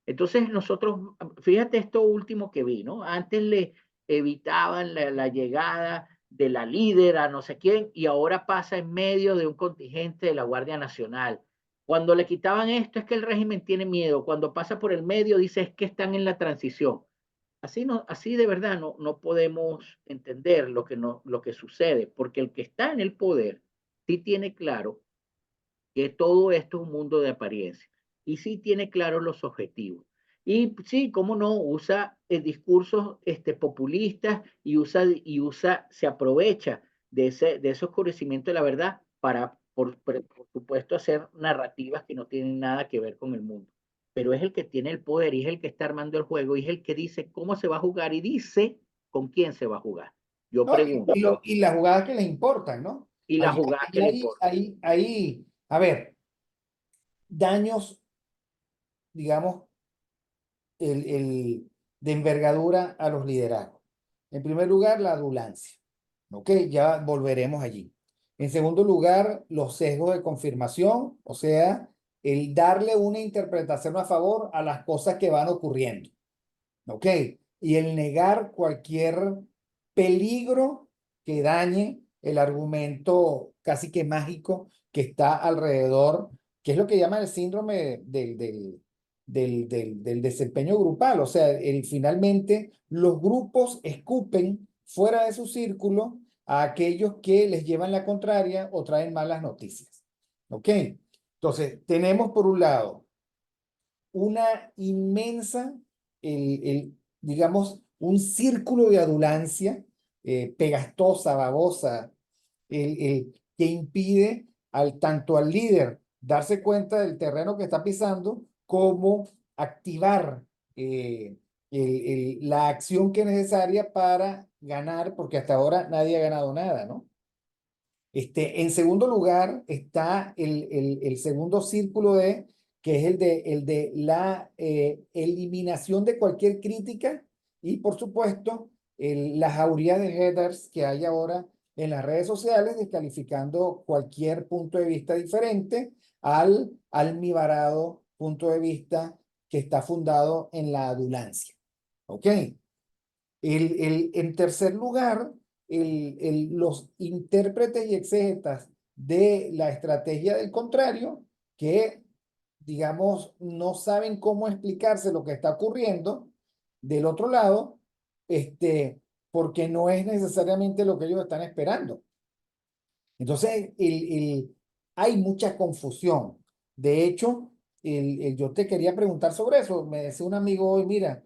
S1: Entonces nosotros, fíjate esto último que vi, ¿no? Antes le evitaban la llegada de la líder a no sé quién y ahora pasa en medio de un contingente de la Guardia Nacional. Cuando le quitaban esto es que el régimen tiene miedo, cuando pasa por el medio dice es que están en la transición. Así, no, así de verdad no podemos entender lo que sucede, porque el que está en el poder sí tiene claro que todo esto es un mundo de apariencia y sí tiene claros los objetivos. Y sí, cómo no, usa discursos populistas se aprovecha de ese oscurecimiento de la verdad para, por supuesto, hacer narrativas que no tienen nada que ver con el mundo. Pero es el que tiene el poder y es el que está armando el juego y es el que dice cómo se va a jugar y dice con quién se va a jugar. Yo
S2: ¿No?
S1: pregunto,
S2: Y las jugadas que les importan, ¿no?
S1: y la jugada que le importa.
S2: A ver, daños, digamos, de envergadura a los liderazgos. En primer lugar, la adulancia. Ok, ya volveremos allí. En segundo lugar, los sesgos de confirmación, o sea, el darle una interpretación a favor a las cosas que van ocurriendo. Ok, y el negar cualquier peligro que dañe el argumento casi que mágico que está alrededor, que es lo que llaman el síndrome del desempeño grupal. O sea, finalmente los grupos escupen fuera de su círculo a aquellos que les llevan la contraria o traen malas noticias. ¿Ok? Entonces, tenemos por un lado una inmensa, digamos, un círculo de adulancia pegastosa, babosa, que impide tanto al líder darse cuenta del terreno que está pisando, como activar la acción que es necesaria para ganar, porque hasta ahora nadie ha ganado nada, ¿no? En segundo lugar está el segundo círculo que es el de la eliminación de cualquier crítica y, por supuesto, la jauría de headers que hay ahora en las redes sociales, descalificando cualquier punto de vista diferente al almibarado punto de vista que está fundado en la adulancia. ¿Ok? En tercer lugar, los intérpretes y exégetas de la estrategia del contrario, que, digamos, no saben cómo explicarse lo que está ocurriendo del otro lado, porque no es necesariamente lo que ellos están esperando. Entonces, hay mucha confusión. De hecho, yo te quería preguntar sobre eso. Me decía un amigo hoy, mira,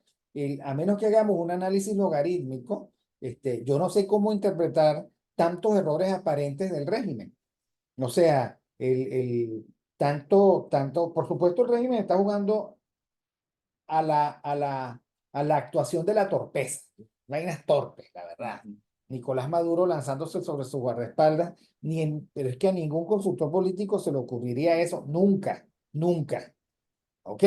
S2: a menos que hagamos un análisis logarítmico, yo no sé cómo interpretar tantos errores aparentes del régimen. O sea, por supuesto, el régimen está jugando a la actuación de la torpeza. Vainas torpes, la verdad. Nicolás Maduro lanzándose sobre su guardaespaldas, pero es que a ningún consultor político se le ocurriría eso, nunca, nunca, ¿ok?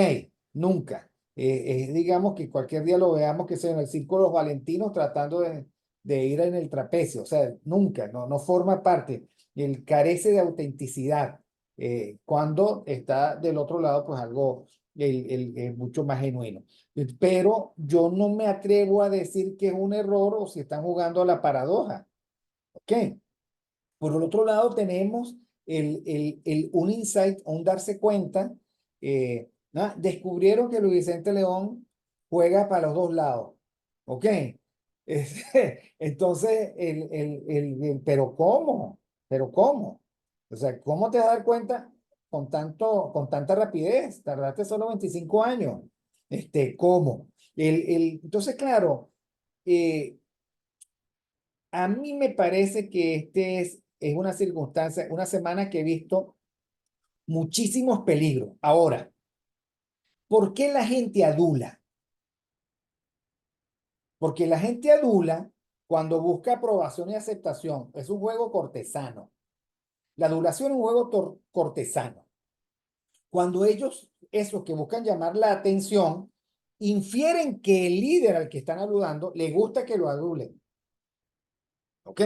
S2: Nunca. Digamos que cualquier día lo veamos que sea en el Círculo de los Valentinos tratando de ir en el trapecio, o sea, nunca, no forma parte, él carece de autenticidad, cuando está del otro lado, pues algo mucho más genuino. Pero yo no me atrevo a decir que es un error o si están jugando a la paradoja, ¿ok? Por el otro lado, tenemos un insight, un darse cuenta. ¿No? Descubrieron que Luis Vicente León juega para los dos lados. ¿Ok? Entonces, pero ¿cómo? ¿Pero cómo? O sea, ¿cómo te vas a dar cuenta con tanta rapidez? Tardaste solo 25 años. ¿Cómo? Entonces, claro, eh, a mí me parece que es una circunstancia, una semana que he visto muchísimos peligros. Ahora, ¿por qué la gente adula? Porque la gente adula cuando busca aprobación y aceptación. Es un juego cortesano. La adulación es un juego cortesano. Cuando ellos, esos que buscan llamar la atención, infieren que el líder al que están adulando le gusta que lo adulen. ¿Ok?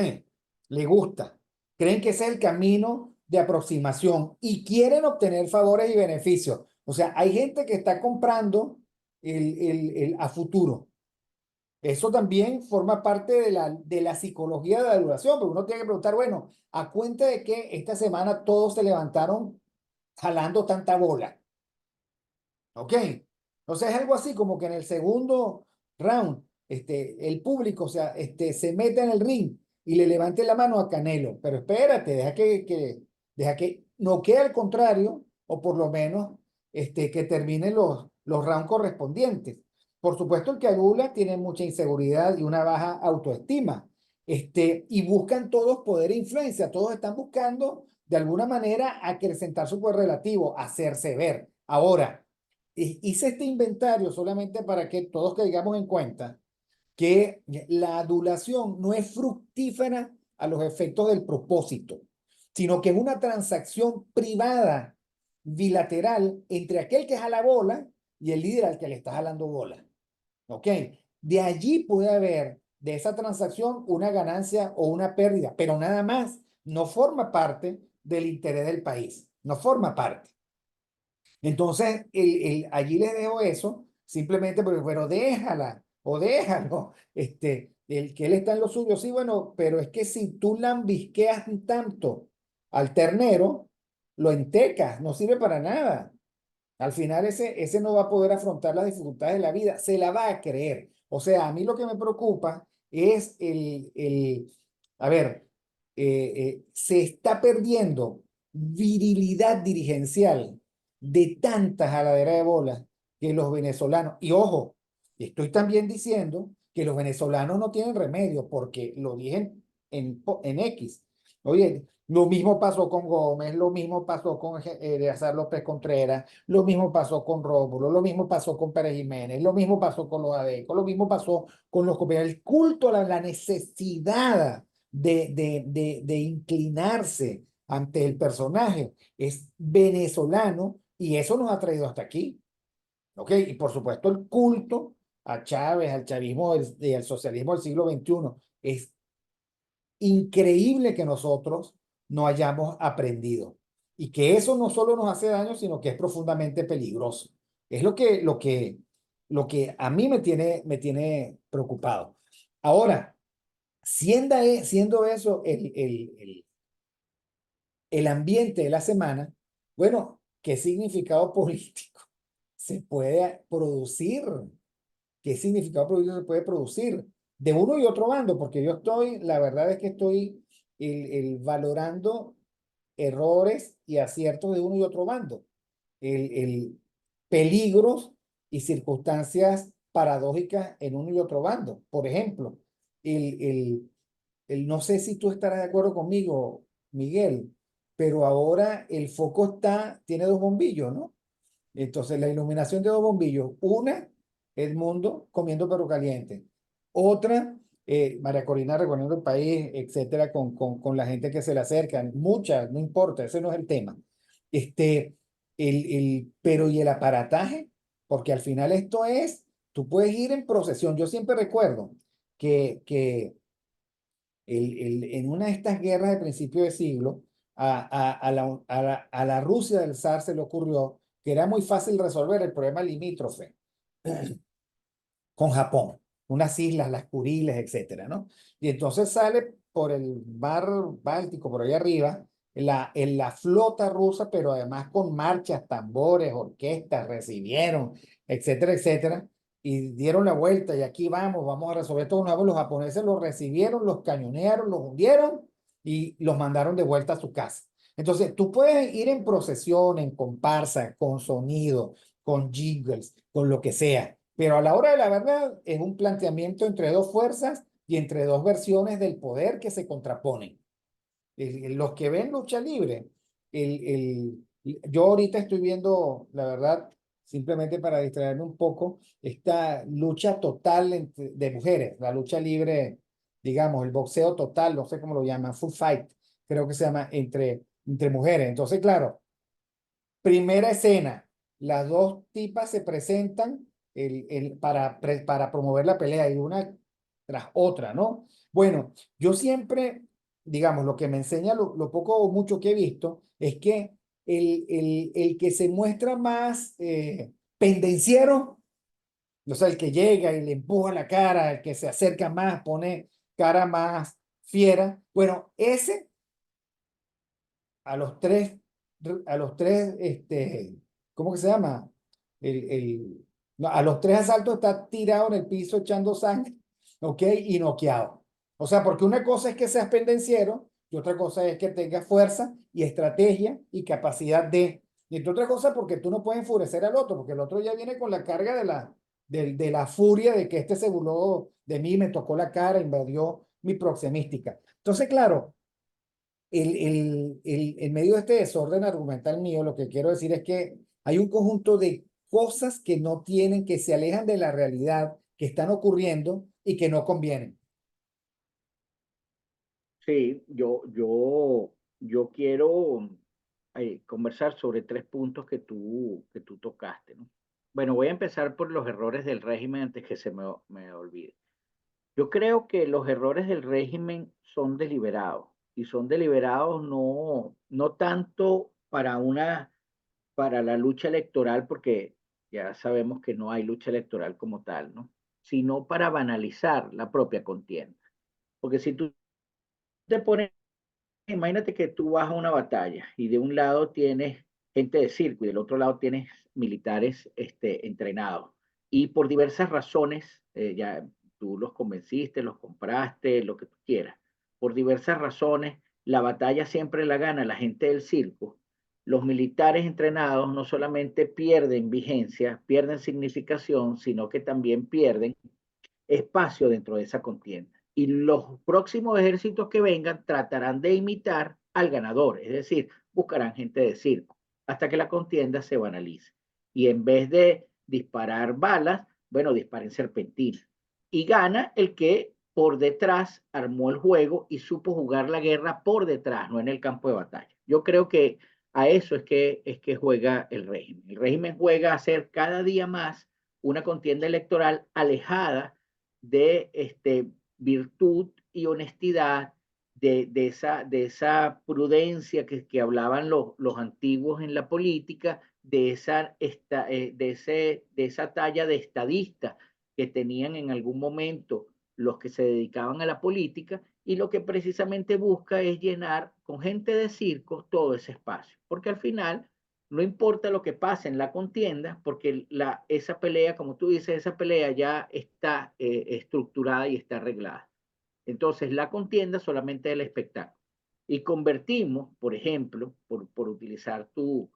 S2: Le gusta. Creen que ese es el camino de aproximación y quieren obtener favores y beneficios. O sea, hay gente que está comprando a futuro. Eso también forma parte de la psicología de la duración, pero uno tiene que preguntar, bueno, ¿a cuenta de que esta semana todos se levantaron jalando tanta bola? ¿Ok? Entonces es algo así como que en el segundo round, el público, o sea, se mete en el ring y le levante la mano a Canelo. Pero espérate, deja que noquee al contrario, o por lo menos que termine los rounds correspondientes. Por supuesto, el que adula tiene mucha inseguridad y una baja autoestima. Y buscan todos poder e influencia. Todos están buscando de alguna manera acrecentar su poder relativo, hacerse ver. Ahora, hice este inventario solamente para que todos caigamos en cuenta que la adulación no es fructífera a los efectos del propósito, sino que es una transacción privada, bilateral, entre aquel que jala bola y el líder al que le está jalando bola. ¿Ok? De allí puede haber, de esa transacción, una ganancia o una pérdida, pero nada más. No forma parte del interés del país. No forma parte. Entonces, allí les dejo eso, simplemente porque, pero déjala o déjalo, el que él está en lo suyo, sí, bueno, pero es que si tú lambisqueas tanto al ternero, lo entecas, no sirve para nada. Al final ese no va a poder afrontar las dificultades de la vida, se la va a creer. O sea, a mí lo que me preocupa es A ver, se está perdiendo virilidad dirigencial de tantas jaladeras de bolas que los venezolanos, y ojo, estoy también diciendo que los venezolanos no tienen remedio, porque lo dije en X. Oye, lo mismo pasó con Gómez, lo mismo pasó con Eleazar López Contreras, lo mismo pasó con Rómulo, lo mismo pasó con Pérez Jiménez, lo mismo pasó con los Adecos, lo mismo pasó con los compañeros. El culto a la necesidad de inclinarse ante el personaje es venezolano y eso nos ha traído hasta aquí. ¿Ok? Y por supuesto el culto a Chávez, al chavismo y al socialismo del siglo XXI. Es increíble que nosotros no hayamos aprendido y que eso no solo nos hace daño, sino que es profundamente peligroso. Es lo que a mí me tiene preocupado. Ahora, siendo eso el ambiente de la semana, bueno, ¿qué significado político se puede producir? ¿Qué significado político se puede producir de uno y otro bando? Porque la verdad es que estoy valorando errores y aciertos de uno y otro bando, el peligros y circunstancias paradójicas en uno y otro bando. Por ejemplo, el, el, no sé si tú estarás de acuerdo conmigo, Miguel, pero ahora el foco tiene dos bombillos, ¿no? Entonces, la iluminación de dos bombillos. Una, el mundo comiendo perro caliente. Otra, María Corina recorriendo el país, etcétera, con la gente que se le acercan. Muchas, no importa, ese no es el tema. Este, pero ¿y el aparataje? Porque al final tú puedes ir en procesión. Yo siempre recuerdo que en una de estas guerras de principio de siglo, a la Rusia del zar se le ocurrió que era muy fácil resolver el problema limítrofe con Japón, unas islas, las Kuriles, etcétera, ¿no? Y entonces sale por el mar Báltico, por ahí arriba, en la flota rusa, pero además con marchas, tambores, orquestas, recibieron, etcétera, etcétera, y dieron la vuelta y aquí vamos a resolver todo una vez. Los japoneses los recibieron, los cañonearon, los hundieron y los mandaron de vuelta a su casa. Entonces, tú puedes ir en procesión, en comparsa, con sonido, con jingles, con lo que sea. Pero a la hora de la verdad es un planteamiento entre dos fuerzas y entre dos versiones del poder que se contraponen. Los que ven lucha libre, yo ahorita estoy viendo, la verdad, simplemente para distraerme un poco, esta lucha total de mujeres, la lucha libre, digamos, el boxeo total, no sé cómo lo llaman, full fight, creo que se llama entre mujeres. Entonces, claro, primera escena, las dos tipas se presentan para promover la pelea y una tras otra, ¿no? Bueno, yo siempre, digamos, lo que me enseña lo poco o mucho que he visto es que el que se muestra más pendenciero, o sea, el que llega y le empuja la cara, el que se acerca más, pone cara más fiera, bueno, ese a los tres, ¿cómo que se llama? No, a los tres asaltos está tirado en el piso echando sangre, ¿ok? Y noqueado. O sea, porque una cosa es que seas pendenciero y otra cosa es que tengas fuerza y estrategia y capacidad y entre otras cosas porque tú no puedes enfurecer al otro, porque el otro ya viene con la carga de la furia de que este se burló de mí, me tocó la cara, invadió mi proxemística. Entonces, claro, en medio de este desorden argumental mío, lo que quiero decir es que hay un conjunto de cosas que no tienen, que se alejan de la realidad, que están ocurriendo y que no convienen.
S1: Sí, yo quiero conversar sobre tres puntos que tú tocaste, ¿no? Bueno, voy a empezar por los errores del régimen antes que se me olvide. Yo creo que los errores del régimen son deliberados y son deliberados no tanto para la lucha electoral, porque ya sabemos que no hay lucha electoral como tal, ¿no? Sino para banalizar la propia contienda. Porque si tú te pones, imagínate que tú vas a una batalla y de un lado tienes gente de circo y del otro lado tienes militares entrenados. Y por diversas razones, ya tú los convenciste, los compraste, lo que tú quieras. por diversas razones, la batalla siempre la gana la gente del circo, los militares entrenados no solamente pierden vigencia, pierden significación, sino que también pierden espacio dentro de esa contienda. Y los próximos ejércitos que vengan tratarán de imitar al ganador, es decir, buscarán gente de circo, hasta que la contienda se banalice. Y en vez de disparar balas, bueno, disparen serpentinas. Y gana el que por detrás armó el juego y supo jugar la guerra por detrás, no en el campo de batalla. Yo creo que a eso es que juega el régimen. El régimen juega a hacer cada día más una contienda electoral alejada de virtud y honestidad, de esa prudencia que hablaban los antiguos en la política, de esa talla de estadista que tenían en algún momento los que se dedicaban a la política, y lo que precisamente busca es llenar con gente de circo todo ese espacio, porque al final no importa lo que pase en la contienda, porque esa pelea, como tú dices, esa pelea ya está estructurada y está arreglada. Entonces, la contienda solamente es el espectáculo. Y convertimos, por ejemplo, por utilizar tu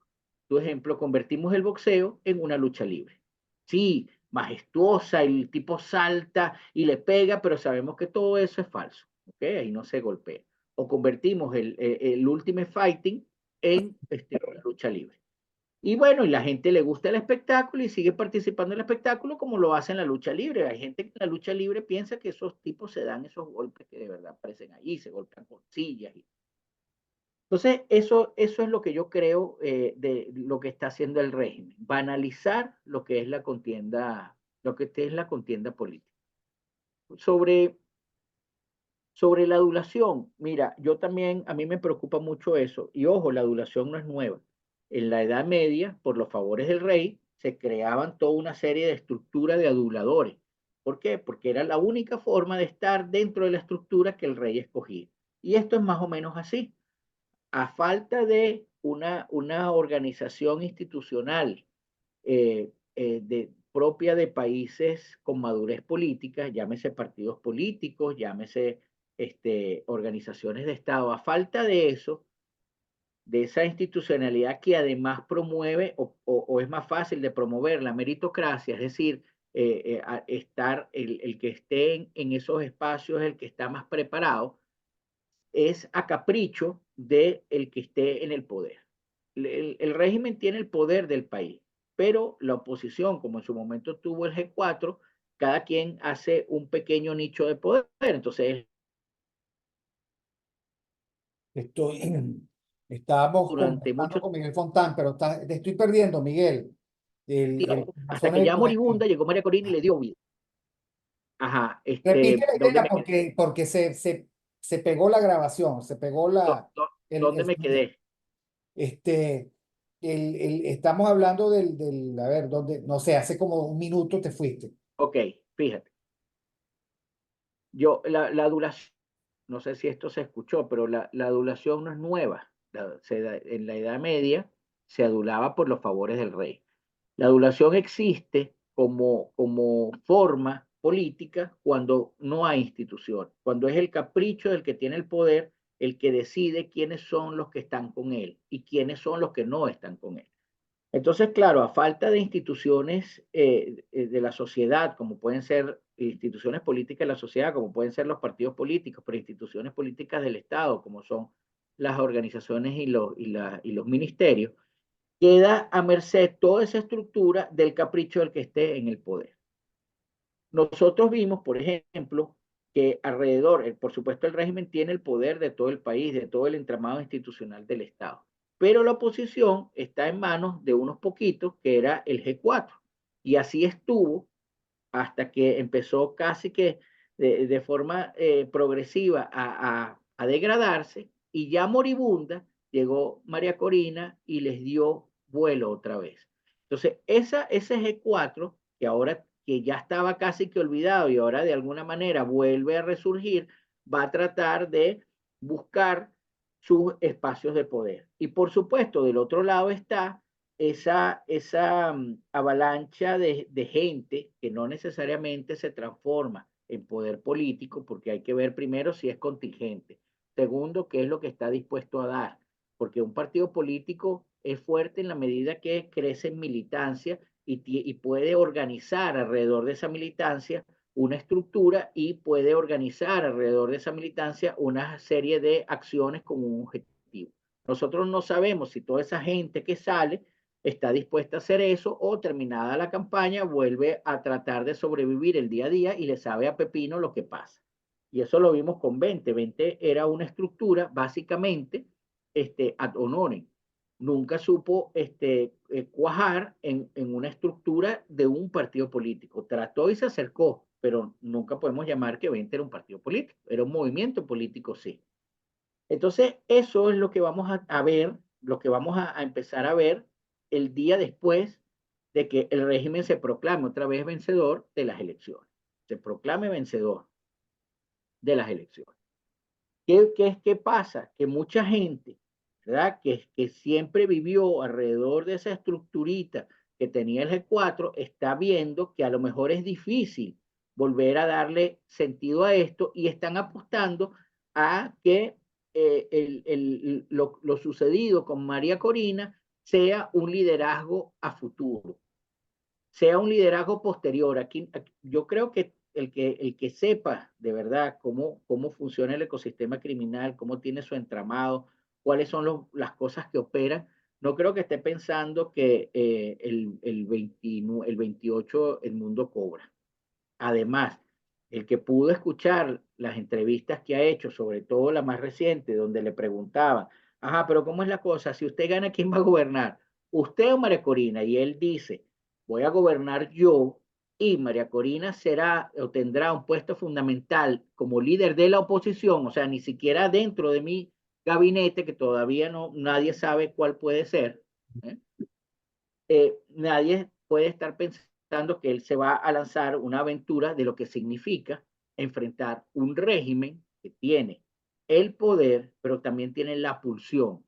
S1: ejemplo, convertimos el boxeo en una lucha libre. Sí, majestuosa, el tipo salta y le pega, pero sabemos que todo eso es falso. ¿Ok? Ahí no se golpea. O convertimos el Ultimate Fighting en una lucha libre. Y bueno, y la gente le gusta el espectáculo y sigue participando en el espectáculo como lo hace en la lucha libre. Hay gente que en la lucha libre piensa que esos tipos se dan esos golpes que de verdad aparecen ahí, se golpean con sillas. Entonces, eso es lo que yo creo de lo que está haciendo el régimen, banalizar lo que es la contienda, lo que es la contienda política. Sobre Sobre la adulación, mira, yo también, a mí me preocupa mucho eso. Y ojo, la adulación no es nueva. En la Edad Media, por los favores del rey, se creaban toda una serie de estructuras de aduladores. ¿Por qué? Porque era la única forma de estar dentro de la estructura que el rey escogía. Y esto es más o menos así. A falta de una organización institucional propia de países con madurez política, llámese partidos políticos, llámese organizaciones de Estado. A falta de eso, de esa institucionalidad que además promueve o es más fácil de promover la meritocracia, es decir, estar el que esté en esos espacios, el que está más preparado, es a capricho de el que esté en el poder. El régimen tiene el poder del país, pero la oposición, como en su momento tuvo el G4, cada quien hace un pequeño nicho de poder. Entonces,
S2: Estoy, estábamos
S1: durante
S2: conversando
S1: mucho
S2: con Miguel Fontán, pero te estoy perdiendo, Miguel.
S1: tiempo, hasta
S2: Razón
S1: que ya
S2: electoral.
S1: moribunda llegó María Corina y le dio vida. Ajá,
S2: Repite la
S1: ¿dónde
S2: idea
S1: me quedé?
S2: porque se pegó la grabación, se pegó
S1: ¿Dónde
S2: el
S1: me
S2: sonido.
S1: quedé?
S2: Este, estamos hablando a ver, donde, no sé, hace como un minuto te fuiste.
S1: Ok, fíjate. La adulación, no sé si esto se escuchó, pero la adulación no es nueva. En la Edad Media se adulaba por los favores del rey. La adulación existe como forma política cuando no hay institución, cuando es el capricho del que tiene el poder el que decide quiénes son los que están con él y quiénes son los que no están con él. Entonces, claro, a falta de instituciones de la sociedad, como pueden ser instituciones políticas de la sociedad, como pueden ser los partidos políticos, pero instituciones políticas del Estado, como son las organizaciones y los ministerios, queda a merced toda esa estructura del capricho del que esté en el poder. Nosotros vimos, por ejemplo, que alrededor, por supuesto, el régimen tiene el poder de todo el país, de todo el entramado institucional del Estado, pero la oposición está en manos de unos poquitos, que era el G4, y así estuvo hasta que empezó casi que de forma progresiva a degradarse, y ya moribunda llegó María Corina y les dio vuelo otra vez. Entonces, ese G4, que ya estaba casi que olvidado y ahora de alguna manera vuelve a resurgir, va a tratar de buscar sus espacios de poder. Y por supuesto, del otro lado está esa avalancha de gente que no necesariamente se transforma en poder político, porque hay que ver primero si es contingente. Segundo, qué es lo que está dispuesto a dar, porque un partido político es fuerte en la medida que crece en militancia y puede organizar alrededor de esa militancia una estructura y puede organizar alrededor de esa militancia una serie de acciones con un objetivo. Nosotros no sabemos si toda esa gente que sale está dispuesta a hacer eso o terminada la campaña vuelve a tratar de sobrevivir el día a día y le sabe a pepino lo que pasa. Y eso lo vimos con 20. 20 era una estructura básicamente ad honorem. Nunca supo cuajar en una estructura de un partido político. Trató y se acercó, pero nunca podemos llamar que 20 era un partido político. Era un movimiento político, sí. Entonces, eso es lo que vamos a ver, lo que vamos a empezar a ver el día después de que el régimen se proclame otra vez vencedor de las elecciones. Se proclame vencedor de las elecciones. ¿Qué pasa? Que mucha gente, ¿verdad? Que siempre vivió alrededor de esa estructurita que tenía el G4, está viendo que a lo mejor es difícil volver a darle sentido a esto y están apostando a que lo sucedido con María Corina sea un liderazgo a futuro, sea un liderazgo posterior. Aquí yo creo que el que sepa de verdad cómo funciona el ecosistema criminal, cómo tiene su entramado, cuáles son las cosas que operan, no creo que esté pensando que el 28 el mundo cobra. Además, el que pudo escuchar las entrevistas que ha hecho, sobre todo la más reciente, donde le preguntaban, ajá, pero ¿cómo es la cosa? Si usted gana, ¿quién va a gobernar? ¿Usted o María Corina? Y él dice, voy a gobernar yo y María Corina será o tendrá un puesto fundamental como líder de la oposición, o sea, ni siquiera dentro de mi gabinete, que todavía no, nadie sabe cuál puede ser. ¿Eh? Nadie puede estar pensando que él se va a lanzar una aventura de lo que significa enfrentar un régimen que tiene el poder, pero también tiene la pulsión.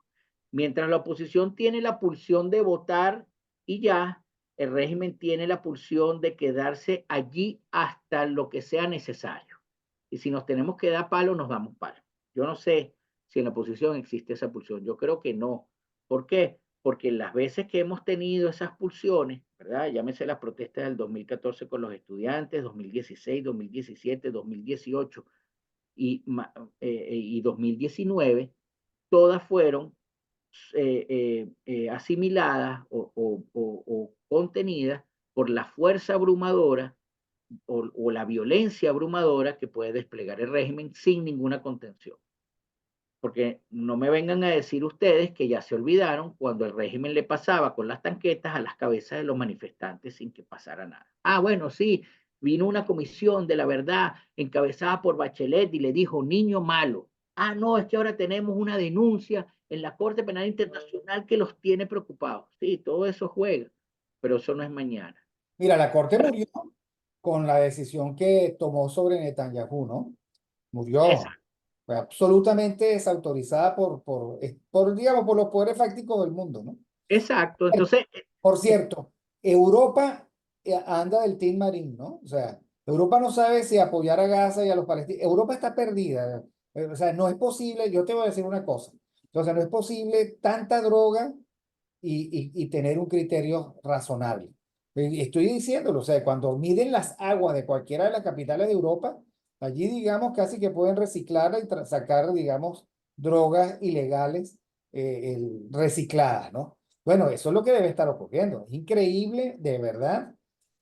S1: Mientras la oposición tiene la pulsión de votar y ya, el régimen tiene la pulsión de quedarse allí hasta lo que sea necesario. Y si nos tenemos que dar palo, nos damos palo. Yo no sé si en la oposición existe esa pulsión. Yo creo que no. ¿Por qué? Porque las veces que hemos tenido esas pulsiones, ¿verdad? Llámese las protestas del 2014 con los estudiantes, 2016, 2017, 2018 y 2019, todas fueron asimiladas o contenidas por la fuerza abrumadora o la violencia abrumadora que puede desplegar el régimen sin ninguna contención. Porque no me vengan a decir ustedes que ya se olvidaron cuando el régimen le pasaba con las tanquetas a las cabezas de los manifestantes sin que pasara nada. Ah, bueno, sí, vino una comisión de la verdad encabezada por Bachelet y le dijo, niño malo. Ah, no, es que ahora tenemos una denuncia en la Corte Penal Internacional que los tiene preocupados. Sí, todo eso juega, pero eso no es mañana.
S2: Mira, la corte murió con la decisión que tomó sobre Netanyahu, ¿no? Murió.
S1: Exacto,
S2: Fue absolutamente desautorizada digamos, por los poderes fácticos del mundo, ¿no?
S1: exacto. Entonces,
S2: Por cierto, Europa anda del Team Marín, ¿no? O sea, Europa no sabe si apoyar a Gaza y a los palestinos. Europa está perdida. O sea, no es posible, yo te voy a decir una cosa. Entonces, no es posible tanta droga y tener un criterio razonable. Estoy diciéndolo, o sea, cuando miden las aguas de cualquiera de las capitales de Europa, allí, digamos, casi que pueden reciclar y sacar, digamos, drogas ilegales recicladas, ¿no? Bueno, eso es lo que debe estar ocurriendo. Es increíble, de verdad,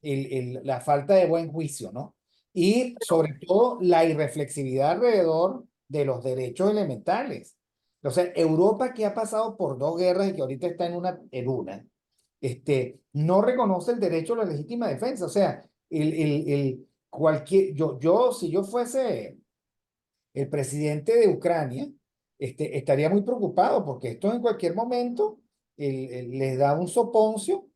S2: la falta de buen juicio, ¿no? Y sobre todo la irreflexividad alrededor de los derechos elementales. O sea, Europa que ha pasado por dos guerras y que ahorita está no reconoce el derecho a la legítima defensa. O sea, si yo fuese el presidente de Ucrania, estaría muy preocupado porque esto en cualquier momento les da un soponcio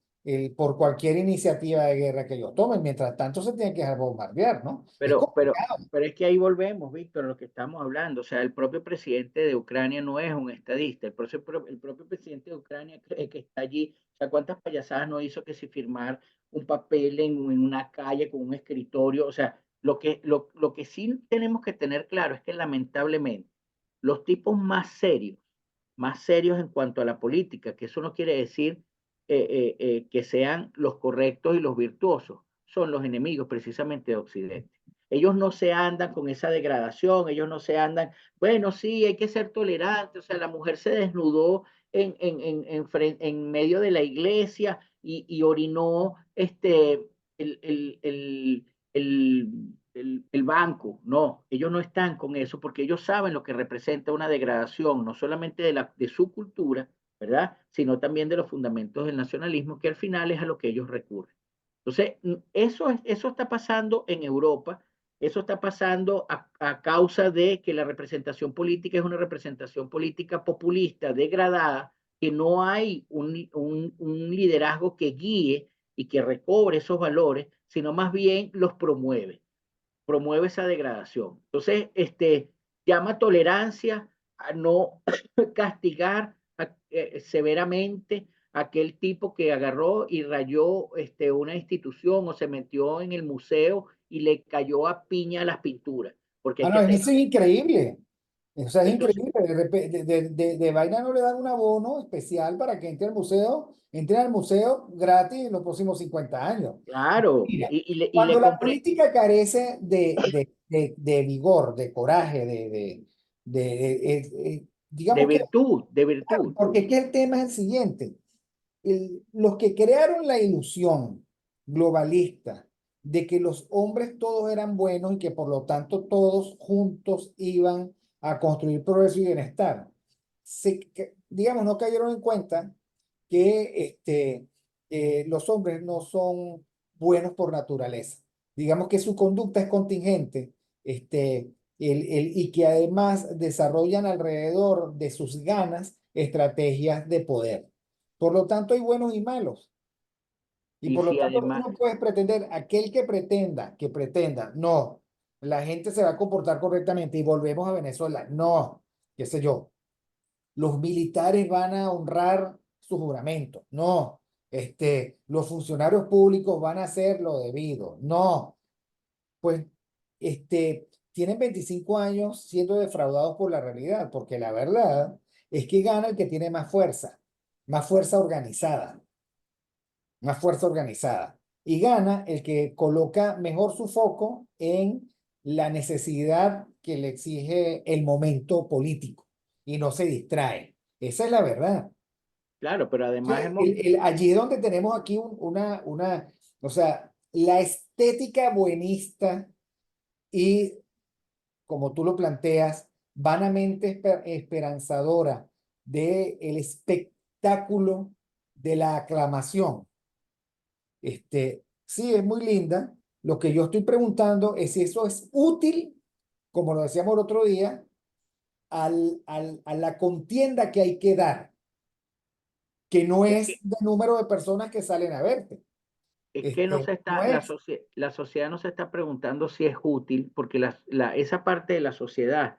S2: por cualquier iniciativa de guerra que ellos tomen. Mientras tanto, se tienen que dejar bombardear, ¿no? Es
S1: Pero, pero,
S2: complicado.
S1: pero es que ahí volvemos, Víctor, a lo que estamos hablando. O sea, el propio presidente de Ucrania no es un estadista. El propio presidente de Ucrania cree que está allí. O sea, ¿cuántas payasadas no hizo que si firmar un papel en una calle con un escritorio? O sea, Lo que sí tenemos que tener claro es que lamentablemente los tipos más serios en cuanto a la política, que eso no quiere decir que sean los correctos y los virtuosos, son los enemigos precisamente de Occidente. Ellos no se andan con esa degradación, ellos no se andan, bueno, sí, hay que ser tolerante, o sea, la mujer se desnudó en medio de la iglesia y orinó el, el banco. No, ellos no están con eso porque ellos saben lo que representa una degradación, no solamente de su cultura, ¿verdad? Sino también de los fundamentos del nacionalismo, que al final es a lo que ellos recurren. Entonces, eso está pasando en Europa, eso está pasando a causa de que la representación política es una representación política populista, degradada, que no hay un liderazgo que guíe y que recobre esos valores, sino más bien los promueve esa degradación. Entonces, llama tolerancia a no castigar severamente a aquel tipo que agarró y rayó una institución o se metió en el museo y le cayó a piña las pinturas, porque hay
S2: Ah,
S1: que
S2: no,
S1: tener.
S2: eso es increíble. O sea, es
S1: Entonces,
S2: increíble. De vaina no le dan un abono especial para que entre al museo gratis en los próximos 50 años.
S1: claro,
S2: Mira,
S1: y
S2: cuando
S1: le
S2: la
S1: compré
S2: política carece de vigor, de coraje,
S1: de
S2: digamos que,
S1: virtud, de virtud.
S2: porque es que el tema es el siguiente. Los que crearon la ilusión globalista de que los hombres todos eran buenos y que por lo tanto todos juntos iban a construir progreso y bienestar, digamos, no cayeron en cuenta que los hombres no son buenos por naturaleza. Digamos que su conducta es contingente, y que además desarrollan alrededor de sus ganas estrategias de poder. Por lo tanto, hay buenos y malos. Y
S1: Y
S2: por lo
S1: si
S2: tanto, tú
S1: además,
S2: no puedes pretender, aquel que pretenda, no, la gente se va a comportar correctamente y volvemos a Venezuela, no, qué sé yo, los militares van a honrar su juramento, no, los funcionarios públicos van a hacer lo debido, no, pues, tienen 25 años siendo defraudados por la realidad, porque la verdad es que gana el que tiene más fuerza organizada, más fuerza organizada. Y gana el que coloca mejor su foco en la necesidad que le exige el momento político y no se distrae. Esa es la verdad.
S1: claro, pero además hemos,
S2: Allí es donde tenemos aquí o sea, la estética buenista y, como tú lo planteas, vanamente esperanzadora del espectáculo de la aclamación. Sí, es muy linda. Lo que yo estoy preguntando es si eso es útil, como lo decíamos el otro día, a la contienda que hay que dar, que no
S1: es
S2: es
S1: que
S2: de número de personas que salen a verte.
S1: es que no se
S2: No
S1: está,
S2: es.
S1: la sociedad no se está preguntando si es útil, porque esa parte de la sociedad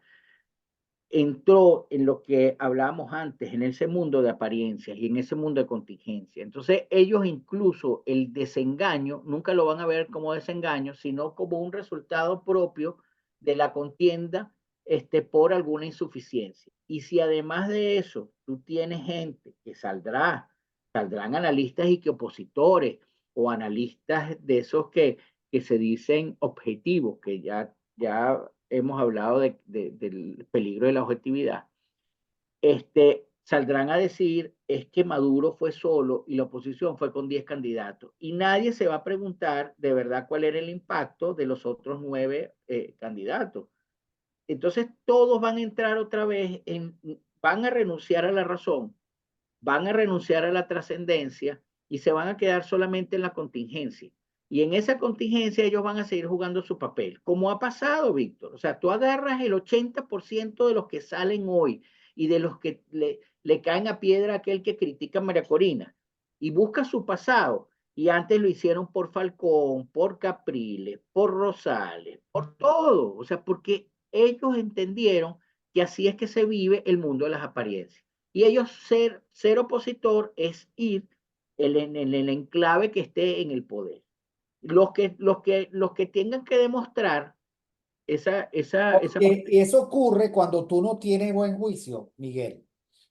S1: entró en lo que hablábamos antes, en ese mundo de apariencias y en ese mundo de contingencia. Entonces, ellos incluso el desengaño nunca lo van a ver como desengaño, sino como un resultado propio de la contienda por alguna insuficiencia. Y si además de eso tú tienes gente que saldrán analistas y que opositores o analistas de esos que se dicen objetivos, que ya hemos hablado del peligro de la objetividad, saldrán a decir es que Maduro fue solo y la oposición fue con 10 candidatos. Y nadie se va a preguntar de verdad cuál era el impacto de los otros 9 candidatos. Entonces todos van a entrar otra vez van a renunciar a la razón, van a renunciar a la trascendencia y se van a quedar solamente en la contingencia. Y en esa contingencia ellos van a seguir jugando su papel, como ha pasado, Víctor. O sea, tú agarras el 80% de los que salen hoy y de los que le caen a piedra a aquel que critica a María Corina y busca su pasado. Y antes lo hicieron por Falcón, por Capriles, por Rosales, por todo. O sea, porque ellos entendieron que así es que se vive el mundo de las apariencias. Y ellos ser opositor es ir en el enclave que esté en el poder. Los que tengan que demostrar esa
S2: Porque eso ocurre cuando tú no tienes buen juicio, Miguel,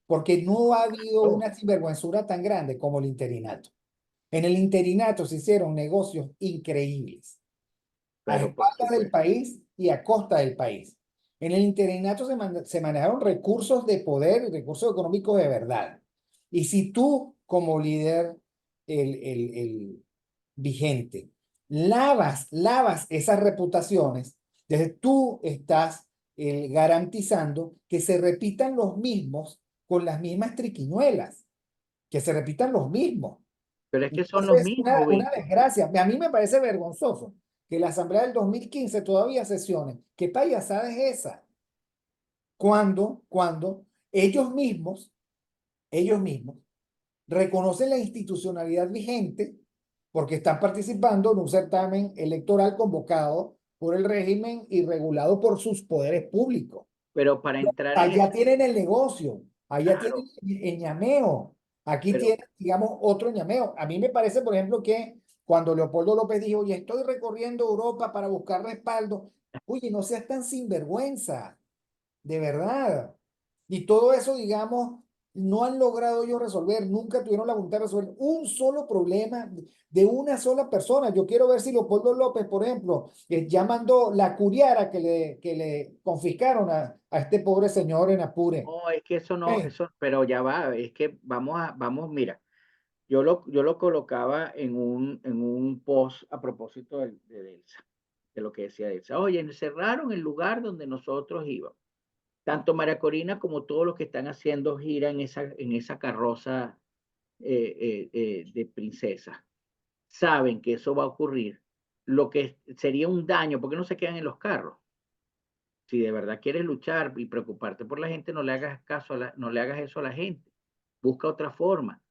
S2: porque no ha habido
S1: no,
S2: una sinvergüenzura tan grande como el interinato. En el interinato se hicieron negocios increíbles, a
S1: pero por
S2: espaldas del
S1: supuesto.
S2: país y a costa del país. En el interinato se manejaron recursos de poder y recursos económicos de verdad. Y si tú, como líder el vigente, lavas esas reputaciones, entonces tú estás garantizando que se repitan los mismos con las mismas triquiñuelas, que se repitan los mismos.
S1: Pero es
S2: Y
S1: que son
S2: eso
S1: los
S2: es
S1: mismos,
S2: una
S1: Víctor.
S2: desgracia. A mí me parece vergonzoso que la Asamblea del 2015 todavía sesione. ¿Qué payasada es esa? Cuando ellos mismos reconocen la institucionalidad vigente porque están participando en un certamen electoral convocado por el régimen y regulado por sus poderes públicos.
S1: Pero para entrar en
S2: Allá
S1: ese,
S2: tienen el negocio, allá tienen
S1: claro,
S2: el ñameo, aquí
S1: pero,
S2: tienen, digamos, otro ñameo. A mí me parece, por ejemplo, que cuando Leopoldo López dijo, y estoy recorriendo Europa para buscar respaldo, oye, no seas tan sinvergüenza, de verdad. Y todo eso, digamos, no han logrado ellos resolver, nunca tuvieron la voluntad de resolver un solo problema de una sola persona. Yo quiero ver si Leopoldo López, por ejemplo, ya mandó la curiara que le confiscaron a este pobre señor en Apure.
S1: no, es que eso no,
S2: Eh,
S1: eso, pero ya va, es que mira, yo lo colocaba en un post a propósito de Delsa, de lo que decía Delsa. Oye, encerraron el lugar donde nosotros íbamos. Tanto María Corina como todos los que están haciendo gira en esa carroza de princesa, saben que eso va a ocurrir. Lo que sería un daño, porque no se quedan en los carros. Si de verdad quieres luchar y preocuparte por la gente, no le hagas eso a la gente. Busca otra forma,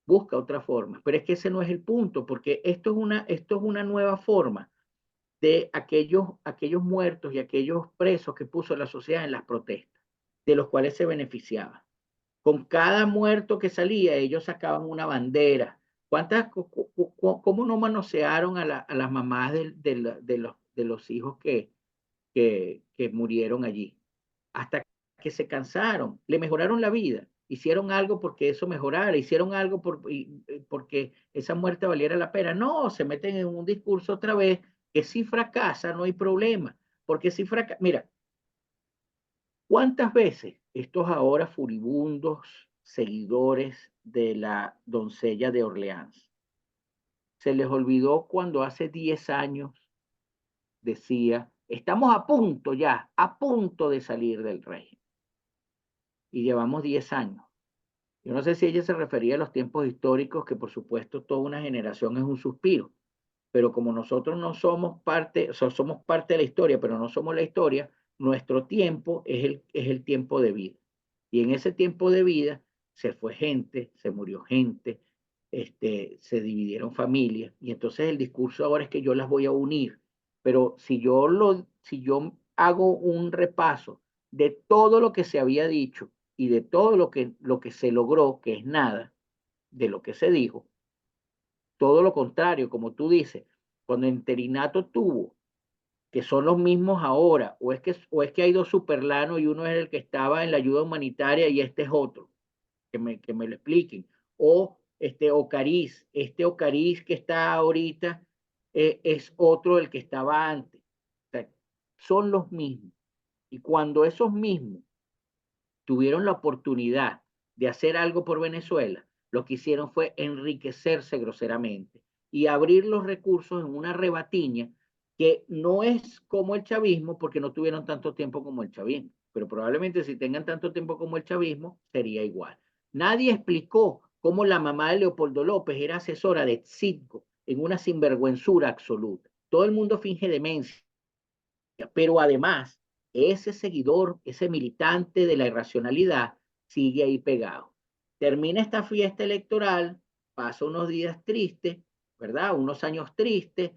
S1: busca otra forma. Pero es que ese no es el punto, porque esto es una nueva forma de aquellos muertos y aquellos presos que puso la sociedad en las protestas, de los cuales se beneficiaba. Con cada muerto que salía, ellos sacaban una bandera. ¿Cómo no manosearon a las mamás de los hijos que murieron allí? Hasta que se cansaron, le mejoraron la vida, hicieron algo porque eso mejorara, hicieron algo porque esa muerte valiera la pena. No, se meten en un discurso otra vez que si fracasa no hay problema, porque si fracasa, mira, ¿cuántas veces estos ahora furibundos seguidores de la doncella de Orleans se les olvidó cuando hace 10 años decía, estamos a punto ya, a punto de salir del régimen? Y llevamos 10 años. Yo no sé si ella se refería a los tiempos históricos, que por supuesto toda una generación es un suspiro, pero como nosotros no somos parte, o sea, somos parte de la historia, pero no somos la historia, nuestro tiempo es el tiempo de vida. Y en ese tiempo de vida se fue gente, se murió gente, se dividieron familias, y entonces el discurso ahora es que yo las voy a unir. Pero si yo hago un repaso de todo lo que se había dicho y de todo lo que se logró, que es nada de lo que se dijo, todo lo contrario, como tú dices, cuando Interinato tuvo, que son los mismos ahora, o es que hay dos superlanos y uno es el que estaba en la ayuda humanitaria y este es otro, que me lo expliquen. O Ocariz que está ahorita, es otro el que estaba antes. O sea, son los mismos. Y cuando esos mismos tuvieron la oportunidad de hacer algo por Venezuela, lo que hicieron fue enriquecerse groseramente y abrir los recursos en una rebatiña que no es como el chavismo, porque no tuvieron tanto tiempo como el chavismo, pero probablemente si tengan tanto tiempo como el chavismo, sería igual. Nadie explicó cómo la mamá de Leopoldo López era asesora de Citgo en una sinvergüenzura absoluta. Todo el mundo finge demencia, pero además ese seguidor, ese militante de la irracionalidad sigue ahí pegado. Termina esta fiesta electoral, pasa unos días tristes, ¿verdad? Unos años tristes,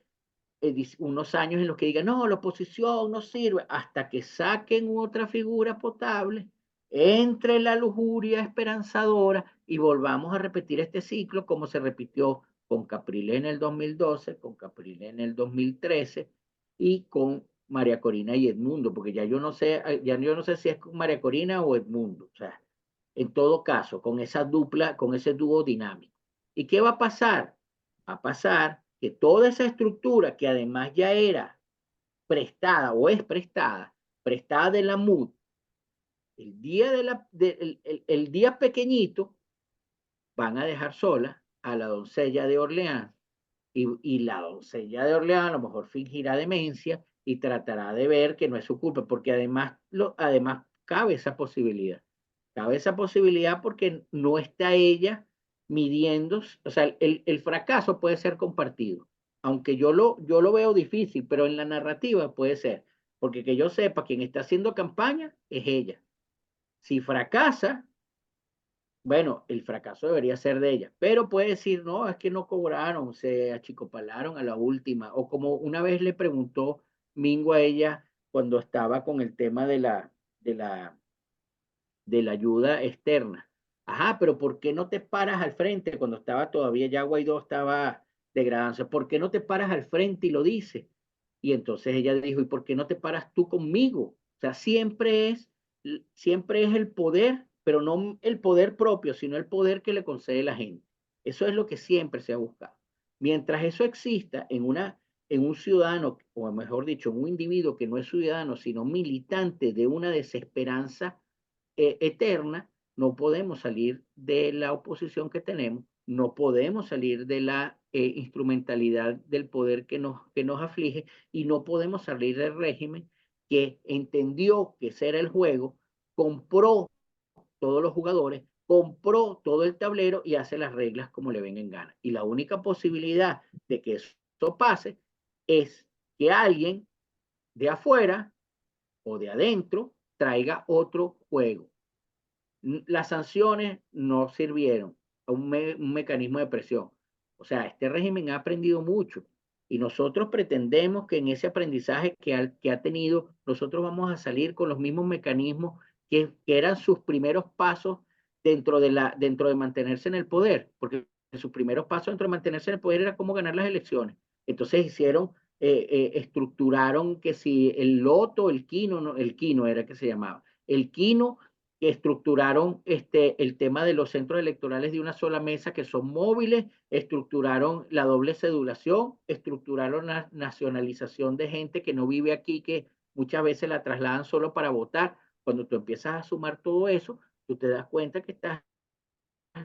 S1: unos años en los que digan, no, la oposición no sirve, hasta que saquen otra figura potable, entre la lujuria esperanzadora y volvamos a repetir este ciclo como se repitió con Capriles en el 2012, con Capriles en el 2013 y con María Corina y Edmundo, porque ya yo no sé si es con María Corina o Edmundo, o sea, en todo caso, con esa dupla, con ese dúo dinámico. ¿Y qué va a pasar? Va a pasar que toda esa estructura que además ya era prestada o es prestada de la MUD, el día pequeñito, van a dejar sola a la doncella de Orleans y la doncella de Orleans a lo mejor fingirá demencia y tratará de ver que no es su culpa, porque además cabe esa posibilidad. Cabe esa posibilidad porque no está ella midiendo, o sea, el fracaso puede ser compartido, aunque yo lo veo difícil, pero en la narrativa puede ser, porque que yo sepa, quien está haciendo campaña es ella. Si fracasa, bueno, el fracaso debería ser de ella, pero puede decir, no, es que no cobraron, se achicopalaron a la última, o como una vez le preguntó Mingo a ella cuando estaba con el tema de la, de la ayuda externa. Ajá, pero ¿por qué no te paras al frente cuando estaba todavía ya Guaidó estaba degradándose? ¿Por qué no te paras al frente y lo dices? Y entonces ella dijo, ¿y por qué no te paras tú conmigo? O sea, siempre es el poder, pero no el poder propio, sino el poder que le concede la gente. Eso es lo que siempre se ha buscado. Mientras eso exista en un ciudadano, o mejor dicho, en un individuo que no es ciudadano, sino militante de una desesperanza eterna, no podemos salir de la oposición que tenemos, no podemos salir de la instrumentalidad del poder que nos aflige y no podemos salir del régimen que entendió que ese era el juego, compró todos los jugadores, compró todo el tablero y hace las reglas como le venga en gana. Y la única posibilidad de que eso pase es que alguien de afuera o de adentro traiga otro juego. Las sanciones no sirvieron a un mecanismo de presión. O sea, este régimen ha aprendido mucho y nosotros pretendemos que en ese aprendizaje que ha tenido, nosotros vamos a salir con los mismos mecanismos que eran sus primeros pasos dentro de mantenerse en el poder, porque sus primeros pasos dentro de mantenerse en el poder era cómo ganar las elecciones. Entonces estructuraron que si el loto, el quino, no, el quino era que se llamaba, el quino que estructuraron el tema de los centros electorales de una sola mesa que son móviles, estructuraron la doble cedulación, estructuraron la nacionalización de gente que no vive aquí, que muchas veces la trasladan solo para votar. Cuando tú empiezas a sumar todo eso, tú te das cuenta que estás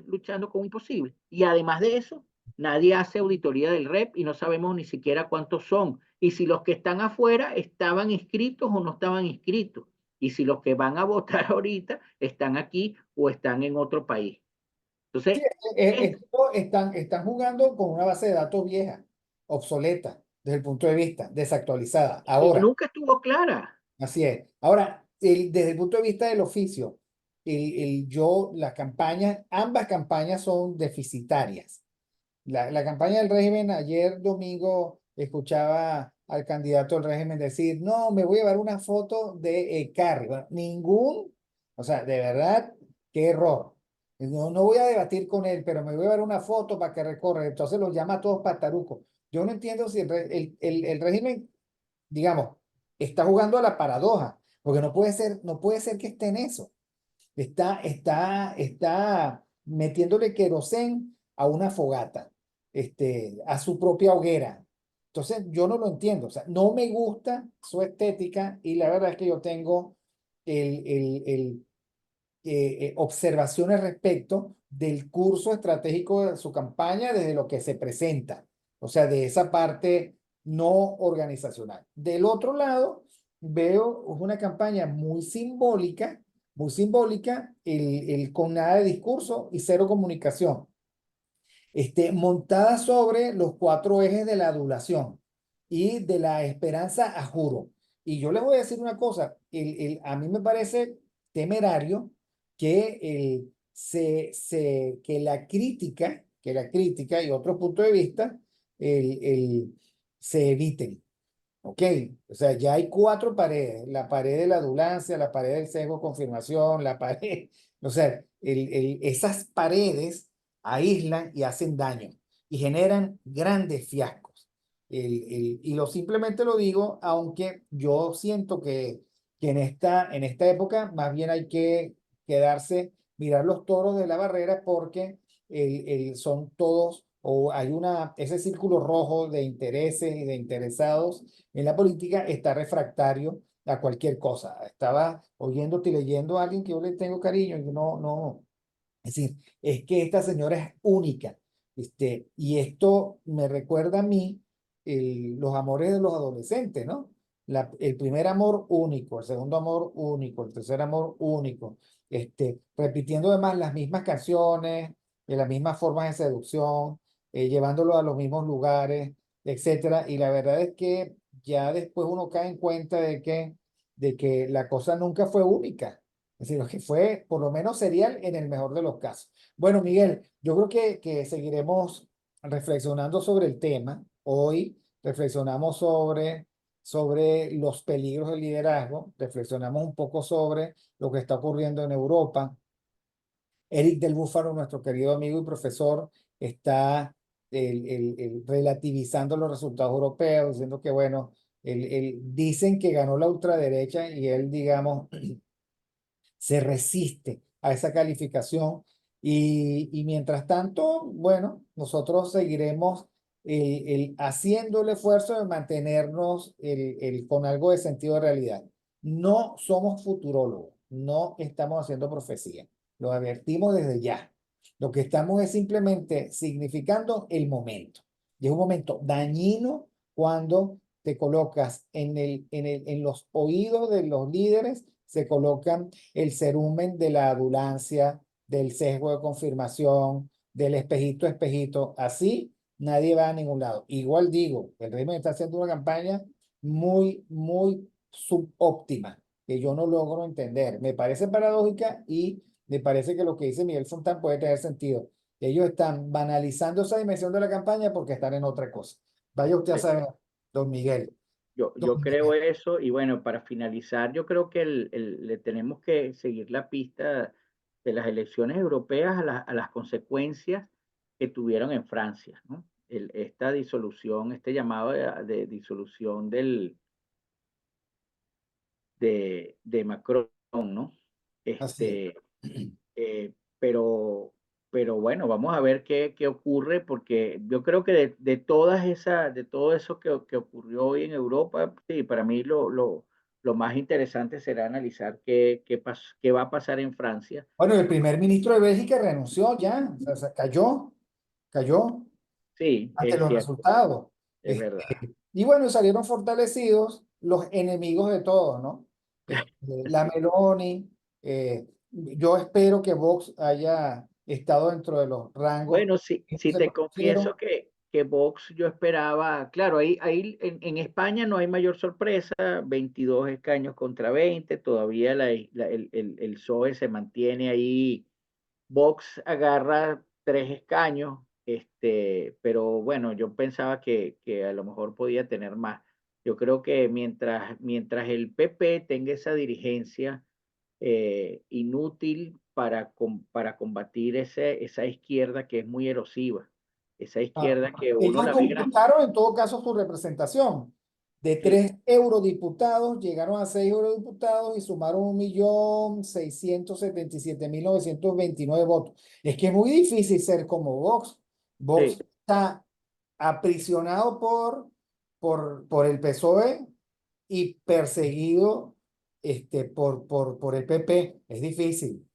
S1: luchando con un imposible. Y además de eso, nadie hace auditoría del REP y no sabemos ni siquiera cuántos son. Y si los que están afuera estaban inscritos o no estaban inscritos. Y si los que van a votar ahorita están aquí o están en otro país.
S2: Sí,
S1: Entonces, es,
S2: están jugando con una base de datos vieja, obsoleta, desde el punto de vista, desactualizada.
S1: que
S2: Ahora,
S1: nunca estuvo clara.
S2: así es. Ahora, desde el punto de vista del oficio, las campañas, ambas campañas son deficitarias. La campaña del régimen, ayer domingo, escuchaba al candidato del régimen decir, no, me voy a llevar una foto de Carri. Bueno, o sea, de verdad, qué error. No voy a debatir con él, pero me voy a llevar una foto para que recorra. Entonces los llama a todos patarucos. Yo no entiendo si el régimen, digamos, está jugando a la paradoja, porque no puede ser que esté en eso. Está metiéndole querosén a una fogata, a su propia hoguera. Entonces, yo no lo entiendo. O sea, no me gusta su estética y la verdad es que yo tengo observaciones respecto del curso estratégico de su campaña desde lo que se presenta. O sea, de esa parte no organizacional. Del otro lado, veo una campaña muy simbólica, con nada de discurso y cero comunicación, montada sobre los cuatro ejes de la adulación y de la esperanza a juro. Y yo les voy a decir una cosa, a mí me parece temerario que, que la crítica y otros puntos de vista se eviten. Ok, o sea, ya hay cuatro paredes, la pared de la adulancia, la pared del sesgo de confirmación, la pared, o sea, esas paredes aíslan y hacen daño. y generan grandes fiascos. Y simplemente lo digo, aunque yo siento que en esta época más bien hay que quedarse, mirar los toros de la barrera porque son todos, o hay ese círculo rojo de intereses y de interesados en la política está refractario a cualquier cosa. Estaba oyéndote y leyendo a alguien que yo le tengo cariño y no, es decir, es que esta señora es única. Y esto me recuerda a mí los amores de los adolescentes, ¿no? El primer amor único, el segundo amor único, el tercer amor único. Repitiendo además las mismas canciones, las mismas formas de seducción, llevándolo a los mismos lugares, etcétera. Y la verdad es que ya después uno cae en cuenta de que la cosa nunca fue única. Es decir, lo que fue por lo menos serial en el mejor de los casos. Bueno, Miguel, yo creo que seguiremos reflexionando sobre el tema. Hoy reflexionamos sobre los peligros del liderazgo, reflexionamos un poco sobre lo que está ocurriendo en Europa. Eric del Búfalo, nuestro querido amigo y profesor, está relativizando los resultados europeos, diciendo que, bueno, dicen que ganó la ultraderecha y él, digamos, se resiste a esa calificación y mientras tanto, bueno, nosotros seguiremos haciendo el esfuerzo de mantenernos con algo de sentido de realidad. No somos futurólogos, no estamos haciendo profecía, lo advertimos desde ya. Lo que estamos es simplemente significando el momento. Y es un momento dañino cuando te colocas en los oídos de los líderes, se colocan el cerumen de la adulancia, del sesgo de confirmación, del espejito, espejito. Así nadie va a ningún lado. Igual digo, el régimen está haciendo una campaña muy subóptima, que yo no logro entender. Me parece paradójica y me parece que lo que dice Miguel Fontán puede tener sentido. Ellos están banalizando esa dimensión de la campaña porque están en otra cosa. Vaya usted a saber, don Miguel. Don
S1: Yo creo
S2: Miguel.
S1: eso y bueno, para finalizar, yo creo que le tenemos que seguir la pista de las elecciones europeas a las consecuencias que tuvieron en Francia, ¿no? Esta disolución, este llamado de disolución de Macron, ¿no?
S2: Así es.
S1: Este, eh, pero, pero bueno, vamos a ver qué ocurre, porque yo creo que de todo eso que ocurrió hoy en Europa, sí, para mí lo más interesante será analizar qué va a pasar en Francia.
S2: Bueno, el primer ministro de Bélgica renunció ya, o sea, cayó
S1: Sí,
S2: ante
S1: es
S2: los
S1: cierto,
S2: resultados.
S1: es verdad.
S2: Y bueno, salieron fortalecidos los enemigos de todos, ¿no? La Meloni, yo espero que Vox haya estado dentro de los rangos
S1: Bueno, sí,
S2: que
S1: sí
S2: se
S1: te
S2: conocieron.
S1: confieso que Vox yo esperaba, claro, ahí en España no hay mayor sorpresa, 22 escaños contra 20, todavía el PSOE se mantiene ahí. Vox agarra 3 escaños, pero bueno, yo pensaba que a lo mejor podía tener más. Yo creo que mientras el PP tenga esa dirigencia inútil para combatir esa izquierda que es muy erosiva, esa
S2: Ah,
S1: izquierda que uno
S2: ellos
S1: la mira,
S2: duplicaron en todo caso su representación. De
S1: sí,
S2: 3 eurodiputados llegaron a 6 eurodiputados y sumaron 1.677.929 votos. Es que es muy difícil ser como Vox.
S1: sí,
S2: Vox está aprisionado por el PSOE y perseguido por el PP.
S1: sí,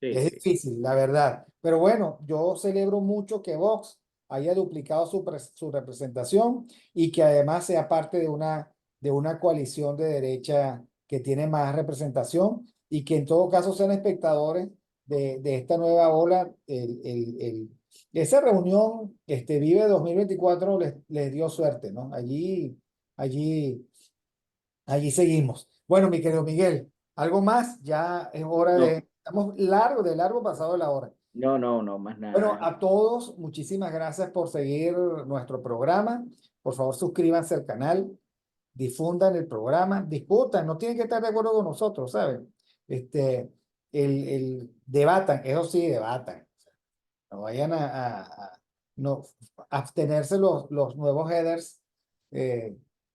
S2: Es
S1: sí.
S2: difícil, la verdad. Pero bueno, yo celebro mucho que Vox haya duplicado su representación y que además sea parte de una coalición de derecha que tiene más representación y que en todo caso sean espectadores de esta nueva ola. Esa reunión, Vive 2024 les dio suerte, ¿no? Allí, allí seguimos. Bueno, mi querido Miguel, ¿algo más? Ya es hora
S1: No,
S2: estamos de largo pasado la hora.
S1: no, no, no, más
S2: Bueno,
S1: nada.
S2: a todos, muchísimas gracias por seguir nuestro programa. Por favor, suscríbanse al canal, difundan el programa, discutan, no tienen que estar de acuerdo con nosotros, ¿saben? Debatan, eso sí, debatan. No vayan a no, abstenerse los nuevos headers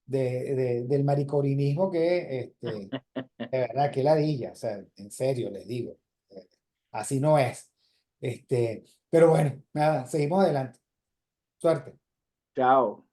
S2: del maricorinismo que, de verdad, que ladilla, o sea, en serio les digo, eh, así no es. Pero bueno, nada, seguimos adelante. Suerte.
S1: Chao.